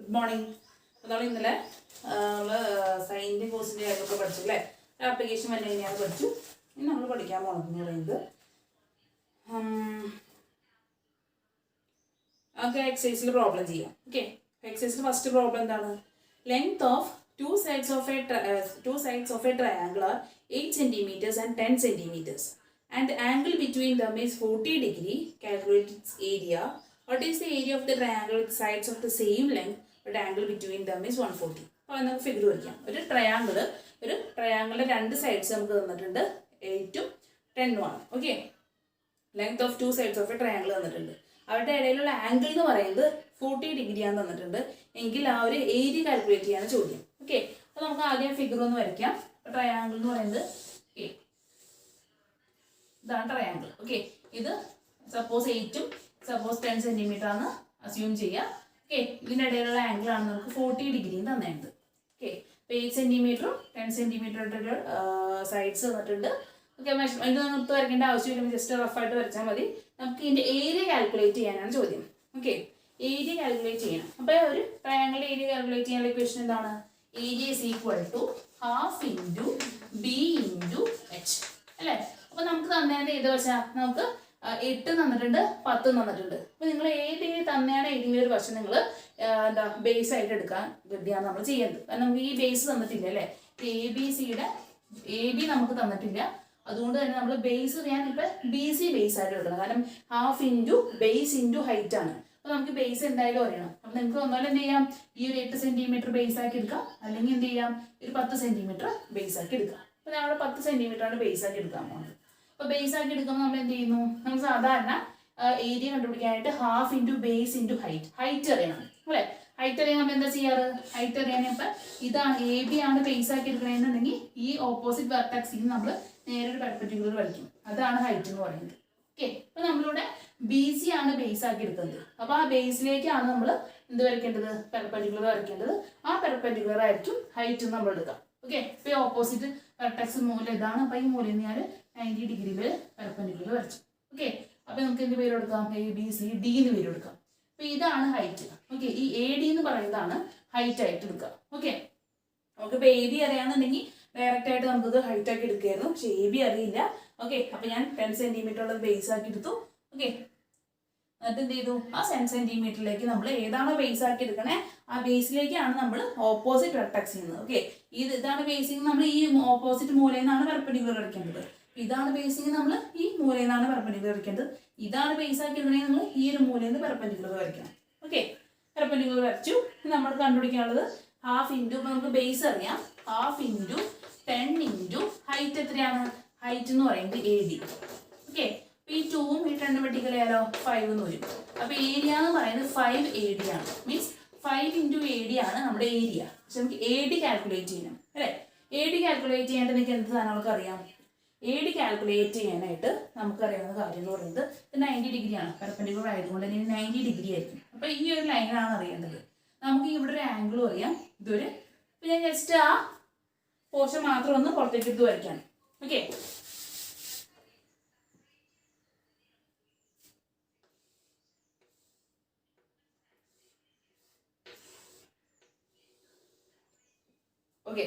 Good morning. നമ്മൾ ഇന്നലെ സൈൻ്റെ കോഴ്സിൻ്റെ കാര്യമൊക്കെ പഠിച്ചു അല്ലേ? ആപ്ലിക്കേഷൻ വന്നു കഴിഞ്ഞാൽ പഠിച്ചു. ഇനി നമ്മൾ പഠിക്കാൻ പോകണമെന്ന് പറയുന്നത് നമുക്ക് എക്സസൈസിൽ പ്രോബ്ലം ചെയ്യാം. ഓക്കെ, എക്സസൈസിൽ ഫസ്റ്റ് പ്രോബ്ലം എന്താണ്? Length of two sides of a triangle are 8 centimeters and 10 centimeters and the angle between them is 40 degree. Calculate its area. What is the area of the triangle with sides of the same length but angle between them is 140? അപ്പോൾ നമുക്ക് figure വരയ്ക്കാം. ഒരു ട്രയാങ്കിളിൻ്റെ രണ്ട് sides നമുക്ക് തന്നിട്ടുണ്ട്, 8ഉം 10ഉം ആണ്. Okay, length of 2 sides of a triangle തന്നിട്ടുണ്ട്. അവരുടെ ഇടയിലുള്ള ആംഗിൾ എന്ന് പറയുന്നത് 40 ഡിഗ്രിയാണ് തന്നിട്ടുണ്ട്. എങ്കിൽ ആ ഒരു ഏരിയ കാൽക്കുലേറ്റ് ചെയ്യാണ് ചോദ്യം. ഓക്കെ, അപ്പോൾ നമുക്ക് ആദ്യം ഫിഗർ ഒന്ന് വരയ്ക്കാം. ട്രയാങ്കിൾ എന്ന് പറയുന്നത് ഇതാണ് ട്രയാങ്കിൾ. ഓക്കെ, ഇത് സപ്പോസ് 8ഉം സപ്പോസ് 10 സെൻറ്റിമീറ്റർ ആണ് അസ്യൂം ചെയ്യുക. ഓക്കെ, ഇതിൻ്റെ ഇടയിലുള്ള ആംഗിൾ ആണ് നമുക്ക് 40 ഡിഗ്രിയും തന്നിട്ടുണ്ട്. ഓക്കെ, അപ്പോൾ 8 സെൻറ്റിമീറ്ററും 10 സെൻറ്റിമീറ്ററുടെ സൈഡ്സ് തന്നിട്ടുണ്ട്. ഓക്കെ, മെഷർമെൻറ്റ് നമുക്ക് വരയ്ക്കേണ്ട ആവശ്യമില്ല, ജസ്റ്റ് റഫായിട്ട് വരച്ചാൽ മതി. നമുക്ക് ഇതിൻ്റെ ഏരിയ കാൽക്കുലേറ്റ് ചെയ്യാനാണ് ചോദ്യം. ഓക്കെ, ഏരിയ കാൽക്കുലേറ്റ് ചെയ്യണം. അപ്പോൾ ഒരു ട്രയാങ്കിൾ ഏരിയ കാൽക്കുലേറ്റ് ചെയ്യാനുള്ള ഇക്വേഷൻ എന്താണ്? Area is equal to half into B into H അല്ലേ? അപ്പോൾ നമുക്ക് തന്നേണ്ട ഏത് വശം? നമുക്ക് 8 തന്നിട്ടുണ്ട്, 10 തന്നിട്ടുണ്ട്. അപ്പോൾ നിങ്ങൾ ഏതെങ്കിലും തന്നെയാണ് ഏതെങ്കിലും ഒരു വശം നിങ്ങൾ എന്താ ബേസ് ആയിട്ട് എടുക്കാൻ വേണ്ടിയാണ് നമ്മൾ ചെയ്യുന്നത്. കാരണം നമുക്ക് ഈ ബേസ് തന്നിട്ടില്ല അല്ലേ? എ ബി നമുക്ക് തന്നിട്ടില്ല. അതുകൊണ്ട് തന്നെ നമ്മൾ ബേസ് ചെയ്യാൻ ഇപ്പം BC ബേസ് ആയിട്ട് എടുക്കണം. കാരണം half into base into height ആണ്. അപ്പോൾ നമുക്ക് ബേസ് എന്തായാലും അറിയണം. അപ്പം നിങ്ങൾക്ക് ഒന്നാലും എന്ത് ചെയ്യാം, ഈ ഒരു 8 സെൻറ്റിമീറ്റർ ബേസ് ആക്കി എടുക്കാം, അല്ലെങ്കിൽ എന്ത് ചെയ്യാം, ഒരു 10 സെൻറ്റിമീറ്റർ ബേസ് ആക്കി എടുക്കാം. അപ്പോൾ നമ്മൾ 10 സെൻറ്റിമീറ്ററാണ് ബേസ് ആക്കി എടുക്കാൻ പോകുന്നത്. അപ്പോൾ ബേസ് ആക്കി എടുക്കുമ്പോൾ നമ്മൾ എന്ത് ചെയ്യുന്നു, നമ്മൾ സാധാരണ ഏരിയ കണ്ടുപിടിക്കാനായിട്ട് half into base into height അറിയണം അല്ലേ? ഹൈറ്റ് അറിയാൻ നമ്മൾ എന്താ ചെയ്യാറ്? ഹൈറ്റ് അറിയാൻ ഇപ്പം ഇതാണ് AB ആണ് ബേസ് ആക്കി എടുക്കണമെന്നുണ്ടെങ്കിൽ ഈ ഓപ്പോസിറ്റ് വെർട്ടെക്സിൽ നമ്മൾ നേരെ ഒരു പെർപെൻഡിക്കുലർ വരയ്ക്കും. അതാണ് ഹൈറ്റ് എന്ന് പറയുന്നത്. ഓക്കെ, അപ്പോൾ നമ്മളിവിടെ BC ആണ് ബേസ് ആക്കി എടുക്കുന്നത്. അപ്പോൾ ആ ബേസിലേക്കാണ് നമ്മൾ എന്ത് വരയ്ക്കേണ്ടത്? പെർപെൻഡിക്കുലർ വരയ്ക്കേണ്ടത്. ആ പെർപെൻഡിക്കുലർ ആയിരിക്കും ഹൈറ്റ് നമ്മൾ എടുക്കാം. ഓക്കെ, ഇപ്പോൾ ഈ ഓപ്പോസിറ്റ് വെർട്ടെക്സ് മൂലം ഇതാണ്. അപ്പോൾ ഈ മൂലം ഞാൻ 90 ഡിഗ്രിയിൽ പെർപെൻഡിക്കുലർ വരച്ചു. ഓക്കെ, അപ്പോൾ നമുക്ക് എന്ത് പേര് കൊടുക്കാം? ABCD എന്ന് പേര് കൊടുക്കാം. അപ്പോൾ ഇതാണ് ഹൈറ്റ്. ഓക്കെ, ഈ AD എന്ന് പറയുന്നതാണ് ഹൈറ്റ് ആയിട്ട് എടുക്കുക. ഓക്കെ, നമുക്കിപ്പോൾ AB അറിയാമെന്നുണ്ടെങ്കിൽ ഡയറക്റ്റ് ആയിട്ട് നമുക്കിത് ഹൈറ്റ് ആക്കി എടുക്കുകയായിരുന്നു. പക്ഷേ AB അറിയില്ല. ഓക്കെ, അപ്പോൾ ഞാൻ 10 സെൻറ്റിമീറ്റർ ഉള്ളത് ബേസ് ആക്കി എടുത്തു. ഓക്കെ, എന്നിട്ട് എന്ത് ചെയ്തു, ആ 10 സെൻറ്റിമീറ്ററിലേക്ക് നമ്മൾ ഏതാണോ ബേസ് ആക്കി എടുക്കണേ ആ ബേസിലേക്കാണ് നമ്മൾ ഓപ്പോസിറ്റ് വെർട്ടെക്സ് ചെയ്യുന്നത്. ഓക്കെ, ഇതാണ് ബേസിങ്, നമ്മൾ ഈ ഓപ്പോസിറ്റ് മൂലയിൽ നിന്നാണ് പെർപെൻഡിക്കുലർ വരയ്ക്കേണ്ടത്. ഇതാണ് ബേസിങ്, നമ്മൾ ഈ മൂലയിൽ നിന്നാണ് പെർപെൻഡിക്കുലർ വരയ്ക്കേണ്ടത്. ഇതാണ് ബേസ് ആക്കി എടുക്കണമെങ്കിൽ നമ്മൾ ഈ ഒരു മൂലയിൽ നിന്ന് പെർപെൻഡിക്കുലർ വരയ്ക്കണം. ഓക്കെ, പെർപെൻഡിക്കുലർ വരച്ചു. നമ്മൾ കണ്ടുപിടിക്കാനുള്ളത് ഹാഫ് ഇൻറ്റു, നമുക്ക് ബേസ് അറിയാം, ഹാഫ് ഇൻറ്റു 10 ഇൻറ്റു ഹൈറ്റ് എത്രയാണ്? ഹൈറ്റ് എന്ന് പറയുന്നത് AD. ഓക്കെ, അപ്പോൾ ഈ 2ഉം ഈ 10 വെട്ടിക്കളയാലോ 5 എന്ന് വരും. അപ്പോൾ ഏരിയ എന്ന് പറയുന്നത് 5 AD ആണ്. മീൻസ് 5 ഇൻറ്റു AD ആണ് നമ്മുടെ ഏരിയ. പക്ഷെ നമുക്ക് AD കാൽക്കുലേറ്റ് ചെയ്യണം അല്ലേ? AD കാൽക്കുലേറ്റ് ചെയ്യാനായിട്ട് നിങ്ങൾക്ക് എന്ത് സാധനങ്ങൾക്ക് അറിയാം? AD കാൽക്കുലേറ്റ് ചെയ്യാനായിട്ട് നമുക്കറിയാവുന്ന കാര്യം എന്ന് പറയുന്നത് 90 ഡിഗ്രിയാണ്. പെർപെൻഡിക്കുലർ ആയതുകൊണ്ട് തന്നെ 90 ഡിഗ്രി ആയിരിക്കും. അപ്പോൾ ഈ ഒരു ലൈനാണ് അറിയേണ്ടത്. നമുക്ക് ഇവിടെ ഒരു ആംഗിളും അറിയാം. ഇതൊരു, പിന്നെ ജസ്റ്റ് ആ പോർഷൻ മാത്രം ഒന്ന് പുറത്തേക്ക് എടുത്ത് വരയ്ക്കാം. ഓക്കെ, ഓക്കെ,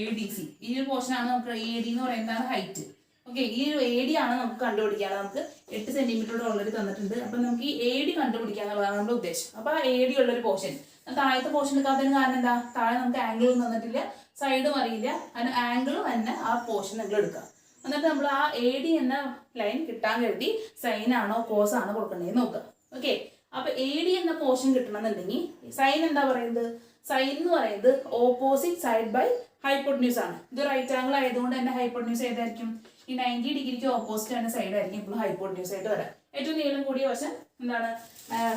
ADC ഈ ഒരു പോർഷനാണ് നമുക്ക് AD എന്ന് പറയുന്നതാണ് ഹൈറ്റ്. ഓക്കെ, ഈ ഒരു AD ആണ് നമുക്ക് കണ്ടുപിടിക്കാൻ. നമുക്ക് 8 സെൻറ്റിമീറ്ററോട് ഓൾറെഡി തന്നിട്ടുണ്ട്. അപ്പം നമുക്ക് ഈ AD കണ്ടുപിടിക്കാന്നുള്ളതാണ് നമ്മുടെ ഉദ്ദേശം. അപ്പോൾ ആ AD ഉള്ളൊരു പോർഷൻ, താഴത്തെ പോർഷൻ എടുക്കാത്തതിന് കാരണം എന്താ? താഴെ നമുക്ക് ആംഗിളും തന്നിട്ടില്ല, സൈഡും അറിയില്ല. അതിന് ആംഗിളും തന്നെ ആ പോർഷൻ നിങ്ങൾ എടുക്കുക. എന്നിട്ട് നമ്മൾ ആ AD എന്ന ലൈൻ കിട്ടാൻ വേണ്ടി സൈൻ ആണോ കോസ് ആണോ കൊടുക്കേണ്ടതെന്ന് നോക്കുക. ഓക്കെ, അപ്പോൾ AD എന്ന പോർഷൻ കിട്ടണമെന്നുണ്ടെങ്കിൽ സൈൻ എന്താ പറയുന്നത്? സൈൻ എന്ന് പറയുന്നത് ഓപ്പോസിറ്റ് സൈഡ് ബൈ ഹൈപ്പോട്ടന്യൂസ് ആണ്. ഇത് റൈറ്റ് ആംഗിൾ ആയതുകൊണ്ട് തന്നെ ഹൈപ്പോട്ടന്യൂസ് ഏതായിരിക്കും? ഈ 90 ഡിഗ്രിക്ക് ഓപ്പോസിറ്റ് തന്നെ സൈഡ് ആയിരിക്കും എപ്പോഴും ഹൈപ്പോട്ടന്യൂസ് ആയിട്ട് വരാം. ഏറ്റവും നീളം കൂടിയ വശം എന്താണ്?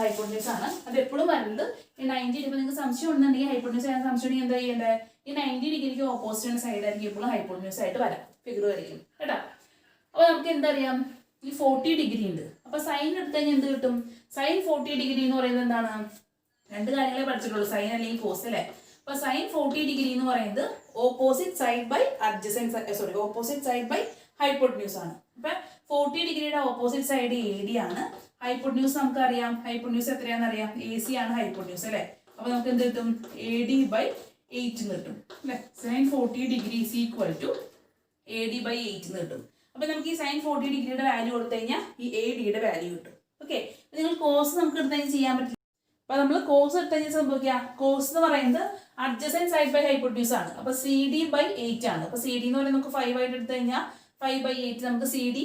ഹൈപ്പോട്ടന്യൂസ് ആണ്. അത് എപ്പോഴും വരുന്നത് ഈ 90 ഡിഗ്രി. നിങ്ങൾക്ക് സംശയം ഉണ്ടെന്നുണ്ടെങ്കിൽ ഹൈപ്പോട്ടന്യൂസ് ചെയ്യാൻ സംശയം ഉണ്ടെങ്കിൽ എന്താ ചെയ്യേണ്ടത്? ഈ 90 ഡിഗ്രിക്ക് ഓപ്പോസിറ്റ് തന്നെ സൈഡ് ആയിരിക്കും എപ്പോഴും ഹൈപ്പോട്ടന്യൂസ് ആയിട്ട് വരാം, ഫിഗർ വരയ്ക്കും കേട്ടോ. അപ്പോൾ നമുക്ക് എന്തറിയാം? ഈ 40 ഡിഗ്രി ഉണ്ട്. അപ്പോൾ സൈൻ എടുത്തു കഴിഞ്ഞാൽ എന്ത് കിട്ടും? സൈൻ 40 ഡിഗ്രി എന്ന് പറയുന്നത് എന്താണ്? രണ്ട് കാര്യങ്ങളെ പഠിച്ചിട്ടുള്ളൂ, സൈൻ അല്ലെങ്കിൽ കോസ് അല്ലേ? അപ്പോൾ സൈൻ 40 ഡിഗ്രി എന്ന് പറയുന്നത് opposite side by adjacent opposite side by hypotenuse ആണ്. അപ്പം 40 ഡിഗ്രിയുടെ ഓപ്പോസിറ്റ് സൈഡ് AD ആണ്. ഹൈപ്പോട്ടന്യൂസ് നമുക്കറിയാം, ഹൈപ്പോട്ടന്യൂസ് എത്രയാണെന്ന് അറിയാം, AC ആണ് ഹൈപ്പോട്ടന്യൂസ് അല്ലേ. അപ്പോൾ നമുക്ക് എന്ത് കിട്ടും, AD ബൈ 8 എന്ന് കിട്ടും അല്ലേ. Sine 40 degree is equal to AD by 8 എന്ന് കിട്ടും. അപ്പോൾ നമുക്ക് ഈ സൈൻ 40 ഡിഗ്രിയുടെ വാല്യൂ കൊടുത്തു കഴിഞ്ഞാൽ ഈ ADയുടെ വാല്യൂ കിട്ടും. ഓക്കെ, നിങ്ങൾ കോസ് നമുക്ക് എടുത്തു കഴിഞ്ഞാൽ ചെയ്യാൻ പറ്റില്ല. അപ്പോൾ നമ്മൾ കോസ് എടുത്തു കഴിഞ്ഞാൽ സംഭവിക്കുക, കോസ് എന്ന് പറയുന്നത് അഡ്ജസൻറ്റ് സൈഡ് ബൈ ഹൈപ്പോട്ടന്യൂസ് ആണ്. അപ്പോൾ CD ബൈ 8 ആണ്. അപ്പോൾ CD എന്ന് പറയുന്നത് നമുക്ക് 5 ആയിട്ട് എടുത്തു കഴിഞ്ഞാൽ 5 ബൈ 8 നമുക്ക് CD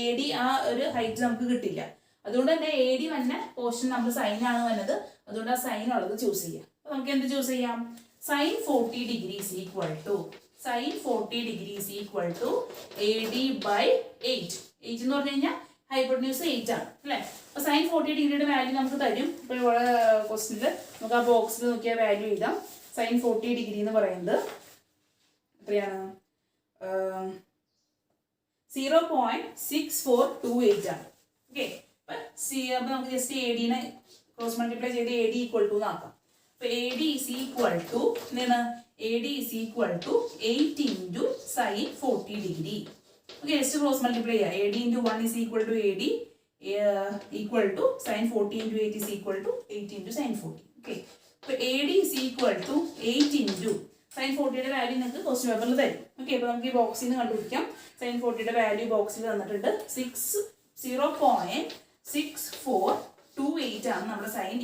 AD ആ ഒരു ഹൈറ്റ് നമുക്ക് കിട്ടില്ല. അതുകൊണ്ട് തന്നെ AD വന്ന പോർഷൻ നമ്മൾ സൈൻ ആണ് വന്നത്. അതുകൊണ്ട് ആ സൈൻ ഉള്ളത് ചൂസ് ചെയ്യാം. അപ്പോൾ നമുക്ക് എന്ത് ചൂസ് ചെയ്യാം, sine 40 degree is equal to AD by 8. 8 എന്ന് പറഞ്ഞു കഴിഞ്ഞാൽ ഹൈപ്പോട്ടന്യൂസ് 8 ആണ് അല്ലേ. അപ്പോൾ സൈൻ 40 ഡിഗ്രിയുടെ വാല്യൂ നമുക്ക് തരും. ഇപ്പോൾ ഇവിടെ ക്വസ്റ്റനിൽ നമുക്ക് ആ ബോക്സിൽ നോക്കിയാൽ വാല്യൂ എഴുതാം. സൈൻ 40 ഡിഗ്രി എന്ന് പറയുന്നത് എത്രയാണ്, 0.6428 ആണ്. ഓക്കെ, അപ്പോൾ നമുക്ക് ജസ്റ്റ് ADനെ ക്രോസ് മൾട്ടിപ്ലൈ ചെയ്ത് AD ഈക്വൽ ടു ആക്കാം. അപ്പോൾ AD ഈസ് ഈക്വൽ ടു എന്താണ്, AD is equal to 8 into sine 40 degree. Okay, just cross multiply ചെയ്യാം. AD into 1 is equal to AD equal to sine 40 into 8 is equal to 8 into sine 40. Okay, അപ്പോൾ AD is equal to 8 into sine 40യുടെ value നിങ്ങൾക്ക് question പേപ്പറിൽ തരും. Okay, അപ്പോൾ നമുക്ക് ഈ ബോക്സിൽ നിന്ന് കണ്ടുപിടിക്കാം. സൈൻ 40യുടെ വാല്യൂ ബോക്സിൽ തന്നിട്ടുണ്ട്. 0.6428 ആണ് നമ്മുടെ സൈൻ